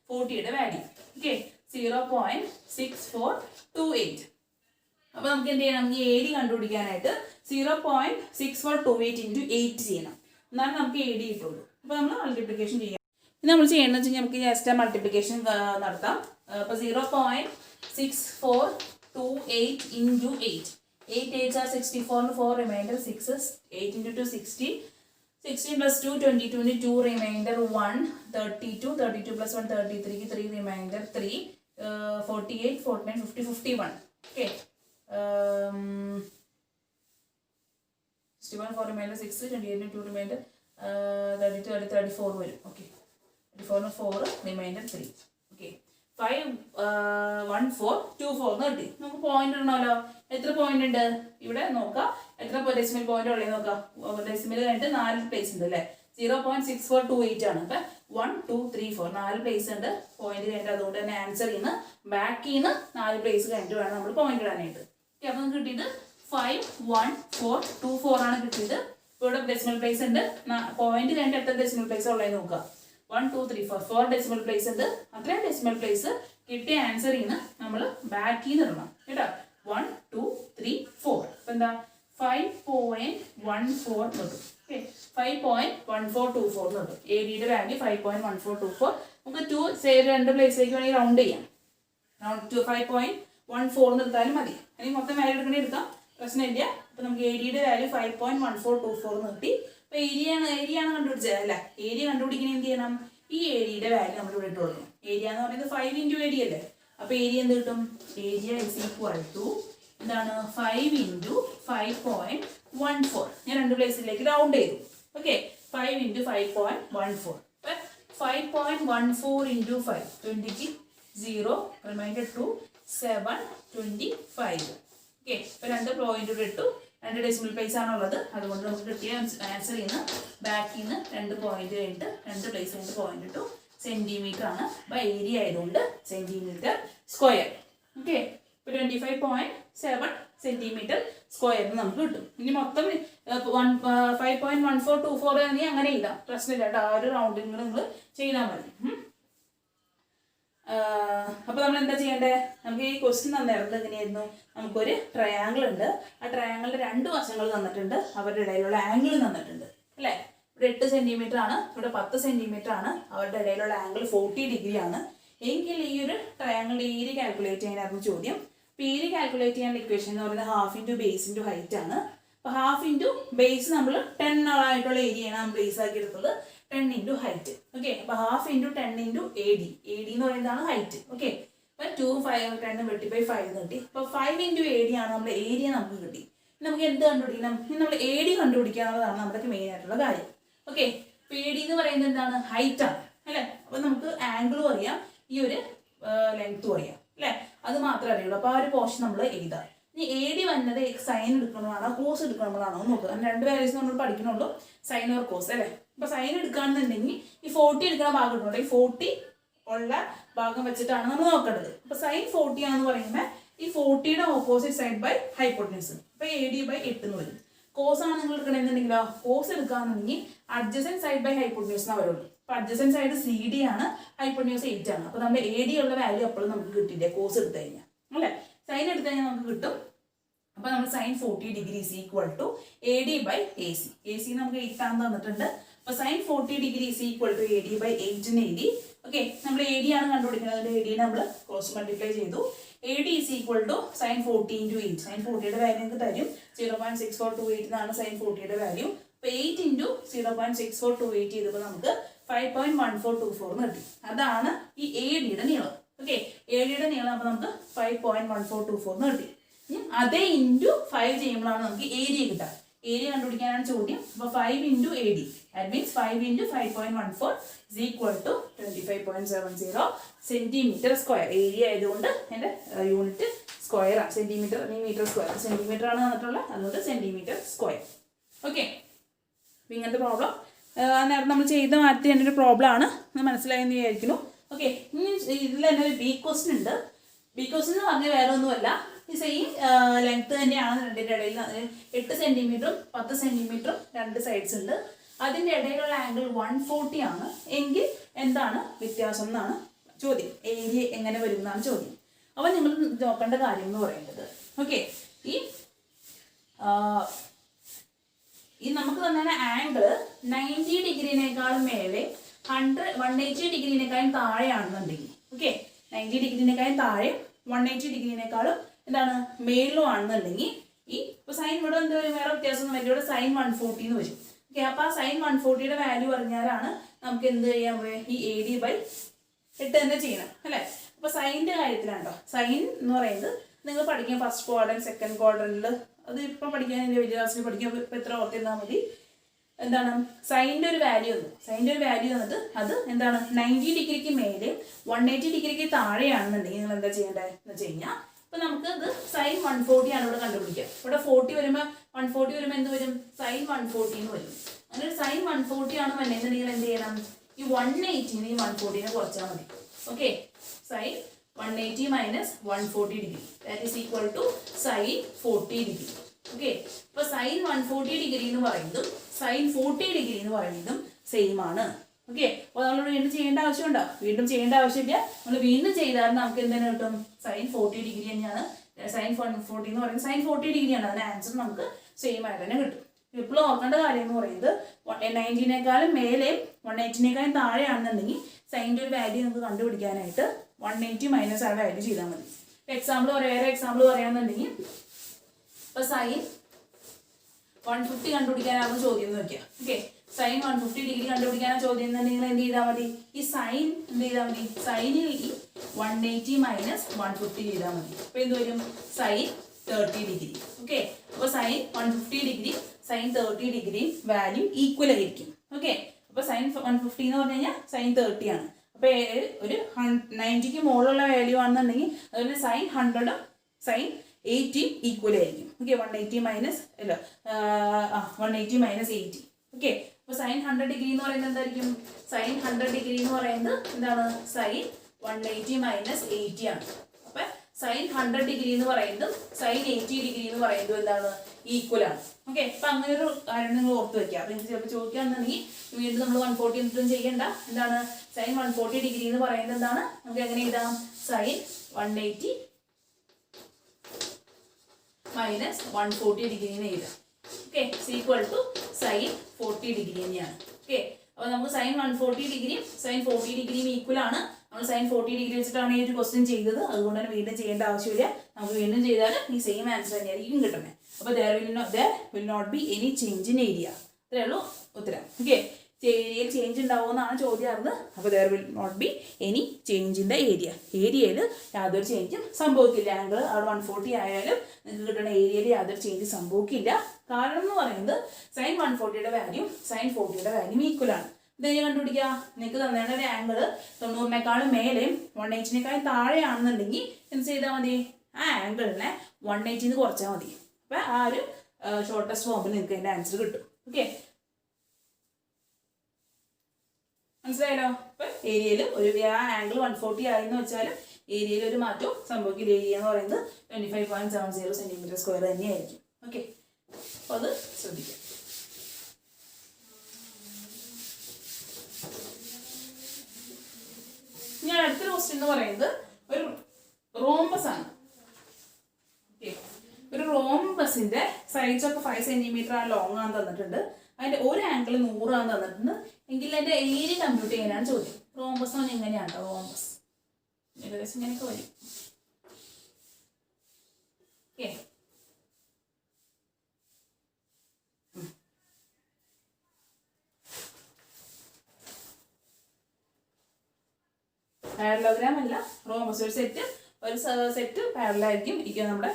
40യുടെ വാല്യൂ. ഓക്കെ, 0.6428. അപ്പോൾ നമുക്ക് എന്ത് ചെയ്യണം, ഈ AD കണ്ടുപിടിക്കാനായിട്ട് 0.6428 ഇൻറ്റു 8 ചെയ്യണം. എന്നാലും നമുക്ക് AD കിട്ടുള്ളൂ. അപ്പോൾ നമ്മൾ മൾട്ടിപ്ലിക്കേഷൻ ചെയ്യാം. ഇത് നമ്മൾ ചെയ്യണമെന്ന് വെച്ച് കഴിഞ്ഞാൽ നമുക്ക് ജസ്റ്റ് മൾട്ടിപ്ലിക്കേഷൻ നടത്താം. അപ്പോൾ 0.6428 into 8. 8 8 are 64 and 4 remainder 6 is 8 into 2 60. 16 plus 2 22 into 2 remainder 1 32. 32 plus 1 33 3 remainder 3 48 49 50 51. Okay. 61 4 remainder 6 28 into 2 remainder 32 34 വരും. Okay. 34 4 remainder 3. Okay. 5 1 4 2 4 എന്ന് കിട്ടി. നമുക്ക് പോയിന്റ് ഇടണമല്ലോ. എത്ര പോയിന്റ് ഉണ്ട് ഇവിടെ നോക്കാം, എത്ര ഡെസിമൽ പോയിന്റ് ഉള്ളത് നോക്കാം. ഡെസിമൽ കഴിഞ്ഞിട്ട് 4 പ്ലേസ് ഉണ്ട് അല്ലേ. 0.6428 ആണ്. അപ്പം 1 2 3 4 4 പ്ലേസ് ഉണ്ട് പോയിന്റ് കഴിഞ്ഞിട്ട്. അതുകൊണ്ട് തന്നെ ആൻസർ ചെയ്യുന്ന ബാക്കിൽ നിന്ന് 4 പ്ലേസ് കഴിഞ്ഞിട്ട് വേണം നമ്മൾ പോയിന്റ് ഇടാനായിട്ട്. ഓക്കെ, അപ്പം നമുക്ക് കിട്ടിയത് 5 1 4 2 4 ആണ് കിട്ടിയത്. ഇപ്പോൾ ഇവിടെ ഡെസിമൽ പ്ലേസ് ഉണ്ട്. പോയിന്റ് കഴിഞ്ഞിട്ട് എത്ര ഡെസിമൽ പ്ലേസ് ഉള്ളതെന്ന് നോക്കാം. 1 2 3 4 ഡെസിമൽ പ്ലേസ് ഉണ്ട്. അത്രയും ഡെസിമൽ പ്ലേസ് കിട്ടിയ ആൻസർ ചെയ്യുന്ന നമ്മൾ ബാക്കിൽ നിന്ന് ഇടണം കേട്ടോ. 1 2 3 4. അപ്പം എന്താ 5.14 കിട്ടും. ഓക്കെ, 5.1424 കിട്ടും. ADയുടെ വാല്യൂ 5.1424. നമുക്ക് 2 രണ്ട് പ്ലേസിലേക്ക് വേണമെങ്കിൽ റൗണ്ട് ചെയ്യാം. റൗണ്ട് 5.14 നിർത്താനും മതി. അല്ലെങ്കിൽ മൊത്തം വാല്യൂ എടുക്കണേ എടുക്കാം, പ്രശ്നമില്ല. അപ്പം നമുക്ക് ADയുടെ വാല്യൂ 5.1424 നിർത്തി. അപ്പോൾ ഏരിയ ആണ് കണ്ടുപിടിച്ചത് അല്ല. ഏരിയ കണ്ടുപിടിക്കണേ എന്ത് ചെയ്യണം, ഈ ADയുടെ വാല്യൂ നമ്മൾ ഇവിടെ ഇട്ട് കൊടുക്കണം. ഏരിയ എന്ന് പറയുന്നത് 5 ഇൻറ്റു AD അല്ലേ. അപ്പോൾ ഏരിയ എന്ത് കിട്ടും, ഏരിയ ഇസ് ഈക്വൽ ടു എന്താണ് 5 ഇൻറ്റു 5.14. ഞാൻ രണ്ട് പ്ലേസിലേക്ക് റൗണ്ട് ചെയ്തു. Okay, 5 into 5.14. 5.14 into 5 20 0 remainder 2 7 25. ഓക്കെ, ഇപ്പോൾ 2 പോയിന്റ് ഇട്ടു. 2 ഡെസിമൽ പ്ലേസ് ആണുള്ളത്. അതുകൊണ്ട് നമുക്ക് കിട്ടിയ ആൻസർ ചെയ്യുന്ന ബാക്കിൽ നിന്ന് 2 പോയിന്റ് കഴിഞ്ഞിട്ട് 2 പ്ലേസ് കഴിഞ്ഞിട്ട് പോയിന്റ് ഇട്ടു. സെന്റിമീറ്റർ ആണ്. ബൈ ഏരിയ ആയതുകൊണ്ട് സെന്റിമീറ്റർ സ്ക്വയർ. ഓക്കെ, ഇപ്പോൾ 25.7 സെന്റിമീറ്റർ സ്ക്വയർ നമുക്ക് കിട്ടും. ഇനി മൊത്തം 5.1424 ആണെങ്കിൽ അങ്ങനെ എഴുതാം, പ്രശ്നമില്ല കേട്ടോ. ആ ഒരു റൗണ്ടിങ് നിങ്ങൾ ചെയ്താൽ മതി. അപ്പോൾ നമ്മൾ എന്താ ചെയ്യേണ്ടത്, നമുക്ക് ഈ ക്വസ്റ്റ്യൻ തന്നിരുന്നത് എങ്ങനെയായിരുന്നു, നമുക്കൊരു ട്രയാങ്കിൾ ഉണ്ട്. ആ ട്രയാങ്കിളിൻ്റെ 2 വശങ്ങൾ തന്നിട്ടുണ്ട്, അവരുടെ ഇടയിലുള്ള ആംഗിൾ തന്നിട്ടുണ്ട് അല്ലേ. ഇവിടെ 8 സെന്റിമീറ്റർ ആണ്, ഇവിടെ 10 സെന്റിമീറ്റർ ആണ്. അവരുടെ ഇടയിലുള്ള ആംഗിൾ 40 ഡിഗ്രി ആണ്. എങ്കിൽ ഈ ഒരു ട്രയാങ്കിളിൻ്റെ ഏരിയ കാൽക്കുലേറ്റ് ചെയ്യാനായിരുന്നു ചോദ്യം. അപ്പോൾ ഏരിയ കാൽക്കുലേറ്റ് ചെയ്യാനുള്ള ഇക്വേഷൻ എന്ന് പറയുന്നത് half into base into height ആണ്. അപ്പോൾ ഹാഫ് ഇൻറ്റു ബേസ് നമ്മൾ 10 ആയിട്ടുള്ള ഏരിയയാണ് നമ്മൾ ബേസ് ആക്കി എടുത്തത്. 10 ഇൻറ്റു ഹൈറ്റ്. ഓക്കെ, അപ്പോൾ ഹാഫ് ഇൻറ്റു 10 ഇൻറ്റു AD എന്ന് പറയുന്നതാണ് ഹൈറ്റ്. ഓക്കെ, അപ്പോൾ 2 5 10 വെട്ടിപ്പോയി 5 കിട്ടി. അപ്പോൾ 5 ഇൻറ്റു AD ആണ് നമ്മുടെ ഏരിയ നമുക്ക് കിട്ടി. നമുക്ക് എന്ത് കണ്ടുപിടിക്കണം, ഇനി നമ്മൾ AD കണ്ടുപിടിക്കുക എന്നുള്ളതാണ് നമ്മുടെ മെയിൻ ആയിട്ടുള്ള കാര്യം. ഓക്കെ, അപ്പോൾ AD എന്ന് പറയുന്നത് എന്താണ്, ഹൈറ്റ് ആണ് അല്ലേ. അപ്പോൾ നമുക്ക് ആംഗിളും അറിയാം, ഈ ഒരു ലെങ്ത്തും അറിയാം അല്ലേ. മാത്രമേ അറിയുള്ളൂ. അപ്പോൾ ആ ഒരു പോർഷൻ നമ്മൾ എഴുതാം. ഇനി എ ഡി വന്നത് സൈൻ എടുക്കണമാണോ കോസ് എടുക്കണമാണോ എന്ന് നോക്കുക. രണ്ട് വാല്യൂസ് നമ്മൾ പഠിക്കണുള്ളൂ, സൈൻ ഓർ കോസ് അല്ലേ. അപ്പോൾ സൈൻ എടുക്കുകയാണെന്നുണ്ടെങ്കിൽ ഈ 40 എടുക്കുന്ന ഭാഗം എടുക്കണം. ഈ 40 ഉള്ള ഭാഗം വെച്ചിട്ടാണ് നമ്മൾ നോക്കേണ്ടത്. അപ്പോൾ സൈൻ 40 ആണെന്ന് പറയുമ്പോൾ ഈ 40യുടെ ഓപ്പോസിറ്റ് സൈഡ് ബൈ ഹൈപ്പോട്ടന്യൂസ്. അപ്പോൾ AD ബൈ 8 എന്ന് വരും. കോസ് ആണ് നിങ്ങൾ എടുക്കണമെന്നുണ്ടെങ്കിലോ, കോസ് എടുക്കുകയാണെന്നുണ്ടെങ്കിൽ അഡ്ജസൻറ്റ് സൈഡ് ബൈ ഹൈപ്പോട്ടന്യൂസ് എന്നാണ് വരുള്ളൂ. അപ്പോൾ അഡ്ജസൻറ്റ് സൈഡ് CD ആണ്, ഹൈപ്പോട്ടന്യൂസ് 8 ആണ്. അപ്പോൾ നമ്മൾ AD ഉള്ള വാല്യൂ അപ്പോഴും നമുക്ക് കിട്ടില്ല കോസ് എടുത്തു കഴിഞ്ഞാൽ അല്ലേ. സൈൻ എടുത്തു കഴിഞ്ഞാൽ നമുക്ക് കിട്ടും. അപ്പോൾ നമ്മൾ sine 40 degree is equal to AD by AC. AC നമുക്ക് 8 ആണെന്ന് തന്നിട്ടുണ്ട്. അപ്പോൾ sine 40 degree is equal to AD by 8 എഴുതി. ഓക്കെ, നമ്മൾ AD ആണ് കണ്ടുപിടിക്കുന്നത്. അതിൻ്റെ AD നമ്മൾ ക്രോസ് മൾട്ടിപ്ലൈ ചെയ്തു. AD is equal to sine 40 into 8. Sine 40യുടെ വാല്യൂ നമുക്ക് തരും 0.6428 എന്നാണ് സൈൻ 40യുടെ വാല്യൂ. അപ്പോൾ 8 ഇൻറ്റു 0.6428 ചെയ്തപ്പോൾ നമുക്ക് 5.1424 എന്ന് കിട്ടി. അതാണ് ഈ ADയുടെ നീളം. ഓക്കെ, ADയുടെ നീളം അപ്പോൾ നമുക്ക് 5.1424 എന്ന് കിട്ടി. അതേ ഇൻറ്റു 5 ചെയ്യുമ്പോഴാണ് നമുക്ക് ഏരിയ കിട്ടുക. ഏരിയ കണ്ടുപിടിക്കാനാണ് ചോദ്യം. അപ്പോൾ 5 into AD, that means 5 into 5.14 is equal to 25.70 centimetre square. Area ആയതുകൊണ്ട് എൻ്റെ യൂണിറ്റ് സ്ക്വയർ ആണ്, സെൻറ്റിമീറ്റർ അല്ലെങ്കിൽ മീറ്റർ സ്ക്വയർ. സെൻറ്റിമീറ്റർ ആണ് തന്നിട്ടുള്ളത്, അതുകൊണ്ട് സെൻറ്റിമീറ്റർ സ്ക്വയർ. ഓക്കെ, അപ്പോൾ ഇങ്ങനത്തെ പ്രോബ്ലം നേരത്തെ നമ്മൾ ചെയ്ത മാറ്റി എൻ്റെ ഒരു പ്രോബ്ലം ആണ്, മനസ്സിലായെന്ന് വിചാരിക്കുന്നു. ഓക്കെ, ഇനി ഇതിൽ തന്നെ ഒരു ബി ക്വസ്റ്റ്യൻ ഉണ്ട്. ബി ക്വസ്റ്റ്യൻ എന്ന് പറഞ്ഞാൽ വേറെ ഒന്നുമല്ല, ഈ സെയിം ലെങ്ത് തന്നെയാണ് രണ്ടിൻ്റെ ഇടയിൽ. 8 സെൻറ്റിമീറ്ററും 10 സെൻറ്റിമീറ്ററും രണ്ട് സൈഡ്സ് ഉണ്ട്. അതിൻ്റെ ഇടയിലുള്ള ആംഗിൾ 140 ആണ് എങ്കിൽ എന്താണ് വ്യത്യാസം എന്നാണ് ചോദ്യം. ഏരിയ എങ്ങനെ വരും എന്നാണ് ചോദ്യം. അപ്പോൾ നിങ്ങൾ നോക്കേണ്ട കാര്യം എന്ന് പറയുന്നത്, ഓക്കെ, ഈ നമുക്ക് തന്നെ ആംഗിൾ 90 ഡിഗ്രിനേക്കാളും മേലെ 180 ഡിഗ്രിനേക്കാളും താഴെയാണെന്നുണ്ടെങ്കിൽ, ഓക്കെ, 90 ഡിഗ്രിനേക്കാളും താഴെ 180 ഡിഗ്രിനേക്കാളും എന്താണ് മേളിലും ആണെന്നുണ്ടെങ്കിൽ ഈ ഇപ്പോൾ സൈൻ ഇവിടെ എന്താ വരും, വേറെ വ്യത്യാസം വരും. ഇവിടെ സൈൻ 140 എന്ന് വരും. ഓക്കെ, അപ്പോൾ ആ സൈൻ 140യുടെ വാല്യൂ പറഞ്ഞാലാണ് നമുക്ക് എന്ത് ചെയ്യാൻ പറയുക, ഈ AD ബൈ 8 തന്നെ ചെയ്യണം അല്ലേ. അപ്പോൾ സൈനിൻ്റെ കാര്യത്തിലാണ് കേട്ടോ. സൈൻ എന്ന് പറയുന്നത് നിങ്ങൾ പഠിക്കാം ഫസ്റ്റ് ക്വാഡ്രന്റ്, സെക്കൻഡ് ക്വാഡ്രന്റിൽ. അത് ഇപ്പം പഠിക്കാൻ എൻ്റെ വലിയ ക്ലാസ്സിൽ പഠിക്കാൻ ഇപ്പം എത്ര ഓർത്തിരുന്നാൽ മതി. എന്താണ് സൈനിൻ്റെ ഒരു വാല്യൂ വന്നു. സൈനിൻ്റെ ഒരു വാല്യൂ വന്നിട്ട് അത് എന്താണ് 90 ഡിഗ്രിക്ക് മേലെ 180 ഡിഗ്രിക്ക് താഴെയാണെന്നുണ്ടെങ്കിൽ നിങ്ങൾ എന്താ ചെയ്യേണ്ടത് എന്ന് വെച്ച് കഴിഞ്ഞാൽ, ഇപ്പം നമുക്ക് ഇത് സൈൻ 140 ആണ് ഇവിടെ കണ്ടുപിടിക്കുക. ഇവിടെ 40 വരുമ്പോൾ 140 വരുമ്പോൾ എന്ത് വരും, സൈൻ 140 എന്ന് വരും. അങ്ങനെ സൈൻ 140 ആണ് വരുന്നത്. നിങ്ങൾ എന്ത് ചെയ്യണം, ഈ 180 ഈ 140 കുറച്ചാൽ മതി. Okay, sine 180 minus 140 degree that is equal to sine 40 degree. Okay, ഇപ്പോൾ സൈൻ 140 ഡിഗ്രി എന്ന് പറയുന്നതും സൈൻ 40 ഡിഗ്രി എന്ന് പറയുന്നതും സെയിം ആണ്. ഓക്കെ, അപ്പോൾ നമ്മൾ വീണ്ടും ചെയ്യേണ്ട ആവശ്യമുണ്ടോ? വീണ്ടും ചെയ്യേണ്ട ആവശ്യമില്ല. നമ്മൾ വീണ്ടും ചെയ്താൽ നമുക്ക് എന്തിനു കിട്ടും, സൈൻ 40 ഡിഗ്രി തന്നെയാണ്. സൈൻ 140 എന്ന് പറയുന്നത് സൈൻ 40 ഡിഗ്രിയാണ്. അതിന് ആൻസർ നമുക്ക് സെയിം ആയിട്ട് തന്നെ കിട്ടും. ഇപ്പോൾ ഓർക്കേണ്ട കാര്യം എന്ന് പറയുന്നത് 90നേക്കാളും മേലെ 180നേക്കാളും താഴെയാണെന്നുണ്ടെങ്കിൽ സൈൻ്റെ ഒരു വാല്യൂ നമുക്ക് കണ്ടുപിടിക്കാനായിട്ട് 180 മൈനസ് ആ വാല്യൂ ചെയ്താൽ മതി. എക്സാമ്പിൾ വേറെ എക്സാമ്പിൾ പറയാമെന്നുണ്ടെങ്കിൽ ഇപ്പോൾ സൈൻ 150 കണ്ടുപിടിക്കാനാണ് ചോദ്യം എന്ന് വയ്ക്കുക. ഓക്കെ, സൈൻ 150 ഡിഗ്രി കണ്ടുപിടിക്കാനാണ് ചോദ്യം എന്നുണ്ടെങ്കിൽ എന്ത് ചെയ്താൽ മതി, ഈ സൈൻ എന്ത് ചെയ്താൽ മതി, സൈനിൽ ഈ 180 മൈനസ് 150 ചെയ്താൽ മതി. അപ്പോൾ എന്ത് വരും, സൈൻ 30 ഡിഗ്രി. ഓക്കെ, അപ്പോൾ sine 150 degree sine 30 degree value equal ആയിരിക്കും. ഓക്കെ, അപ്പോൾ സൈൻ 150 എന്ന് പറഞ്ഞു കഴിഞ്ഞാൽ സൈൻ 30 ആണ്. അപ്പോൾ ഒരു 90ക്ക് മുകളിലുള്ള വാല്യൂ ആണെന്നുണ്ടെങ്കിൽ അതുപോലെ സൈൻ 100 സൈൻ 80 ഈക്വൽ ആയിരിക്കും. ഓക്കെ, 180 മൈനസ് അല്ല 180 മൈനസ് 80. ഓക്കെ, അപ്പോൾ സൈൻ 100 ഡിഗ്രി എന്ന് പറയുന്നത് എന്തായിരിക്കും, സൈൻ 100 ഡിഗ്രി എന്ന് പറയുന്നത് എന്താണ്, സൈൻ 180 മൈനസ് 80 ആണ്. അപ്പം സൈൻ 100 ഡിഗ്രി എന്ന് പറയുന്നതും സൈൻ 80 ഡിഗ്രി എന്ന് പറയുന്നതും എന്താണ്, ഈക്വൽ ആണ്. ഓക്കെ, അപ്പം അങ്ങനെ ഒരു കാര്യം നിങ്ങൾ ഓർത്ത് വയ്ക്കുക. അപ്പം നിങ്ങൾക്ക് ചിലപ്പോൾ ചോദിക്കുകയാണെന്നുണ്ടെങ്കിൽ വീണ്ടും നമ്മൾ 140 എന്നിട്ടും ചെയ്യേണ്ട. എന്താണ് സൈൻ 140 ഡിഗ്രി എന്ന് പറയുന്നത് എന്താണ്, നമുക്ക് എങ്ങനെ എഴുതാം, സൈൻ 180 മൈനസ് 140 ഡിഗ്രി എന്ന് എഴുതാം. Okay, equal to sine 40 degree തന്നെയാണ്. ഓക്കെ, അപ്പോൾ നമുക്ക് സൈൻ 140 ഡിഗ്രിയും സൈൻ 40 ഡിഗ്രിയും ഈക്വൽ ആണ്. നമ്മൾ സൈൻ 40 ഡിഗ്രി വെച്ചിട്ടാണ് ഈ ഒരു ക്വസ്റ്റ്യൻ ചെയ്തത്. അതുകൊണ്ട് തന്നെ വീണ്ടും ചെയ്യേണ്ട ആവശ്യമില്ല. നമുക്ക് വീണ്ടും ചെയ്താൽ ഈ സെയിം ആൻസർ തന്നെയായിരിക്കും കിട്ടുന്നത്. അപ്പോൾ there will not be any change in area. അത്രേ ഉള്ളൂ ഉത്തരം. ഓക്കെ, ഏരിയയിൽ ചേഞ്ച് ഉണ്ടാവുമെന്നാണ് ചോദ്യം അറിഞ്ഞത്. അപ്പോൾ there will not be any change in the area. ഏരിയയിൽ യാതൊരു ചേഞ്ചും സംഭവിക്കില്ല. ആംഗിൾ അവിടെ 140 ആയാലും നിങ്ങൾക്ക് കിട്ടുന്ന ഏരിയയിൽ യാതൊരു ചേഞ്ച് സംഭവിക്കില്ല. കാരണം എന്ന് പറയുന്നത് സൈൻ 140യുടെ വാല്യൂ സൈൻ 40യുടെ വാല്യൂ ഈക്വൽ ആണ്. ഇതെങ്ങനെ കണ്ടുപിടിക്കുക? നിങ്ങൾക്ക് തന്നേണ്ട ഒരു ആംഗിൾ 90-നേക്കാളും മേലെയും 180-നേക്കാളും താഴെയാണെന്നുണ്ടെങ്കിൽ എന്ത് ചെയ്താൽ മതി? ആ ആംഗിളിനെ 180 കുറച്ചാൽ മതി. അപ്പം ആ ഒരു ഷോർട്ടസ്റ്റ് ഫോമിൽ നിങ്ങൾക്ക് അതിൻ്റെ ആൻസർ കിട്ടും. ഓക്കെ, മനസ്സിലായല്ലോ? അപ്പം ഏരിയയിൽ ഒരു ആ ആംഗിൾ 140 ആയെന്ന് വെച്ചാൽ ഏരിയയിൽ ഒരു മാറ്റവും സംഭവിക്കില്ല. ഏരിയ എന്ന് പറയുന്നത് 25.70 cm² തന്നെയായിരിക്കും. ഓക്കെ, അപ്പോൾ അത് ശ്രദ്ധിക്കാം. ഞാൻ അടുത്തൊരു ക്വസ്റ്റ്യൻ എന്ന് പറയുന്നത് ഒരു റോംബസ് ആണ്. ഓക്കെ, ഒരു റോംബസിന്റെ സൈഡ്സ് ഒക്കെ 5 cm ലോങ് ആണെന്ന് തന്നിട്ടുണ്ട്. അതിന്റെ ഒരു ആംഗിൾ 100 ആണെന്ന് തന്നിട്ടുണ്ട്. എങ്കിൽ അതിന്റെ ഏരിയ കമ്പ്യൂട്ട് ചെയ്യാനാണ് ചോദ്യം. റോംബസ് എന്ന് പറഞ്ഞാൽ എങ്ങനെയാണ്? റോംബസ് ഏകദേശം ഇങ്ങനെയൊക്കെ വരും. ഓക്കെ, പാരലോഗ്രാം അല്ല, റോംബസ് ഒരു സെറ്റ് പാരലായിരിക്കും ഇരിക്കുക. നമ്മുടെ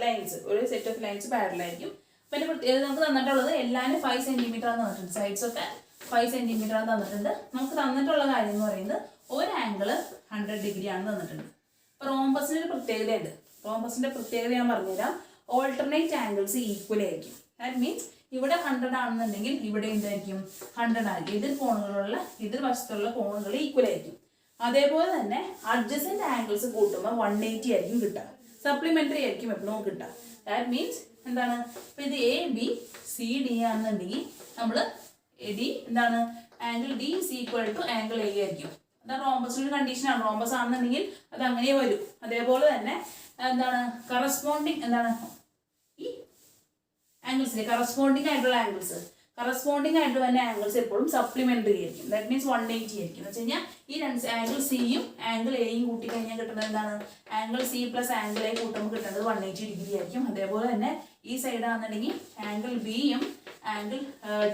ലൈൻസ്, ഒരു സെറ്റ് ഓഫ് ലൈൻസ് പാരലായിരിക്കും. അപ്പം അതിൻ്റെ പ്രത്യേകത നമുക്ക് തന്നിട്ടുള്ളത് എല്ലാവരും 5 cm ആണെന്ന് തന്നിട്ടുണ്ട്. സൈഡ്സ് ഒക്കെ 5 cm ആണെന്ന് തന്നിട്ടുണ്ട്. നമുക്ക് തന്നിട്ടുള്ള കാര്യം എന്ന് പറയുന്നത് ഒരു ആംഗിള് 100 ഡിഗ്രി ആണെന്ന് തന്നിട്ടുണ്ട്. അപ്പോൾ റോംബസിന് ഒരു പ്രത്യേകതയുണ്ട്. റോംബസിന്റെ പ്രത്യേകത ഞാൻ പറഞ്ഞുതരാം. ഓൾട്ടർനേറ്റ് ആംഗിൾസ് ഈക്വൽ ആയിരിക്കും. ദാറ്റ് മീൻസ് ഇവിടെ 100 ആണെന്നുണ്ടെങ്കിൽ ഇവിടെ എന്തായിരിക്കും? 100 ആയിരിക്കും. എതിർ വശത്തുള്ള കോണുകൾ ഈക്വൽ ആയിരിക്കും. അതേപോലെ തന്നെ അഡ്ജസന്റ് ആംഗിൾസ് കൂട്ടുമ്പോൾ 180 ആയിരിക്കും കിട്ടുക. സപ്ലിമെന്ററി ആയിരിക്കും എപ്പോഴും കിട്ടുക. ദാറ്റ് മീൻസ് എന്താണ്? ഇപ്പൊ ഇത് ABCD ആണെന്നുണ്ടെങ്കിൽ നമ്മൾ ഡി എന്താണ്? Angle D is equal to angle A ആയിരിക്കും. അതാണ് റോംബസിന്റെ കണ്ടീഷനാണ്. റോംബസ് ആണെന്നുണ്ടെങ്കിൽ അത് അങ്ങനെ വരും. അതേപോലെ തന്നെ എന്താണ്? കറസ്പോണ്ടിങ് എന്താണ്? ഈ ആംഗിൾസിലെ കറസ്പോണ്ടിങ് ആയിട്ടുള്ള ആംഗിൾസ് തന്നെ ആംഗിൾസ് എപ്പോഴും സപ്ലിമെന്ററി ആയിരിക്കും. ദാറ്റ് മീൻസ് 180 ആയിരിക്കും. എന്ന് വെച്ച് കഴിഞ്ഞാൽ ഈ രണ്ട് ആംഗിൾ സിയും ആംഗിൾ എയും കൂട്ടി കഴിഞ്ഞാൽ കിട്ടുന്നത് എന്താണ്? Angle C plus angle A കൂട്ടുമ്പോൾ കിട്ടുന്നത് 180 ഡിഗ്രി ആയിരിക്കും. അതേപോലെ തന്നെ ഈ സൈഡ് ആണെന്നുണ്ടെങ്കിൽ ആംഗിൾ Bയും ആംഗിൾ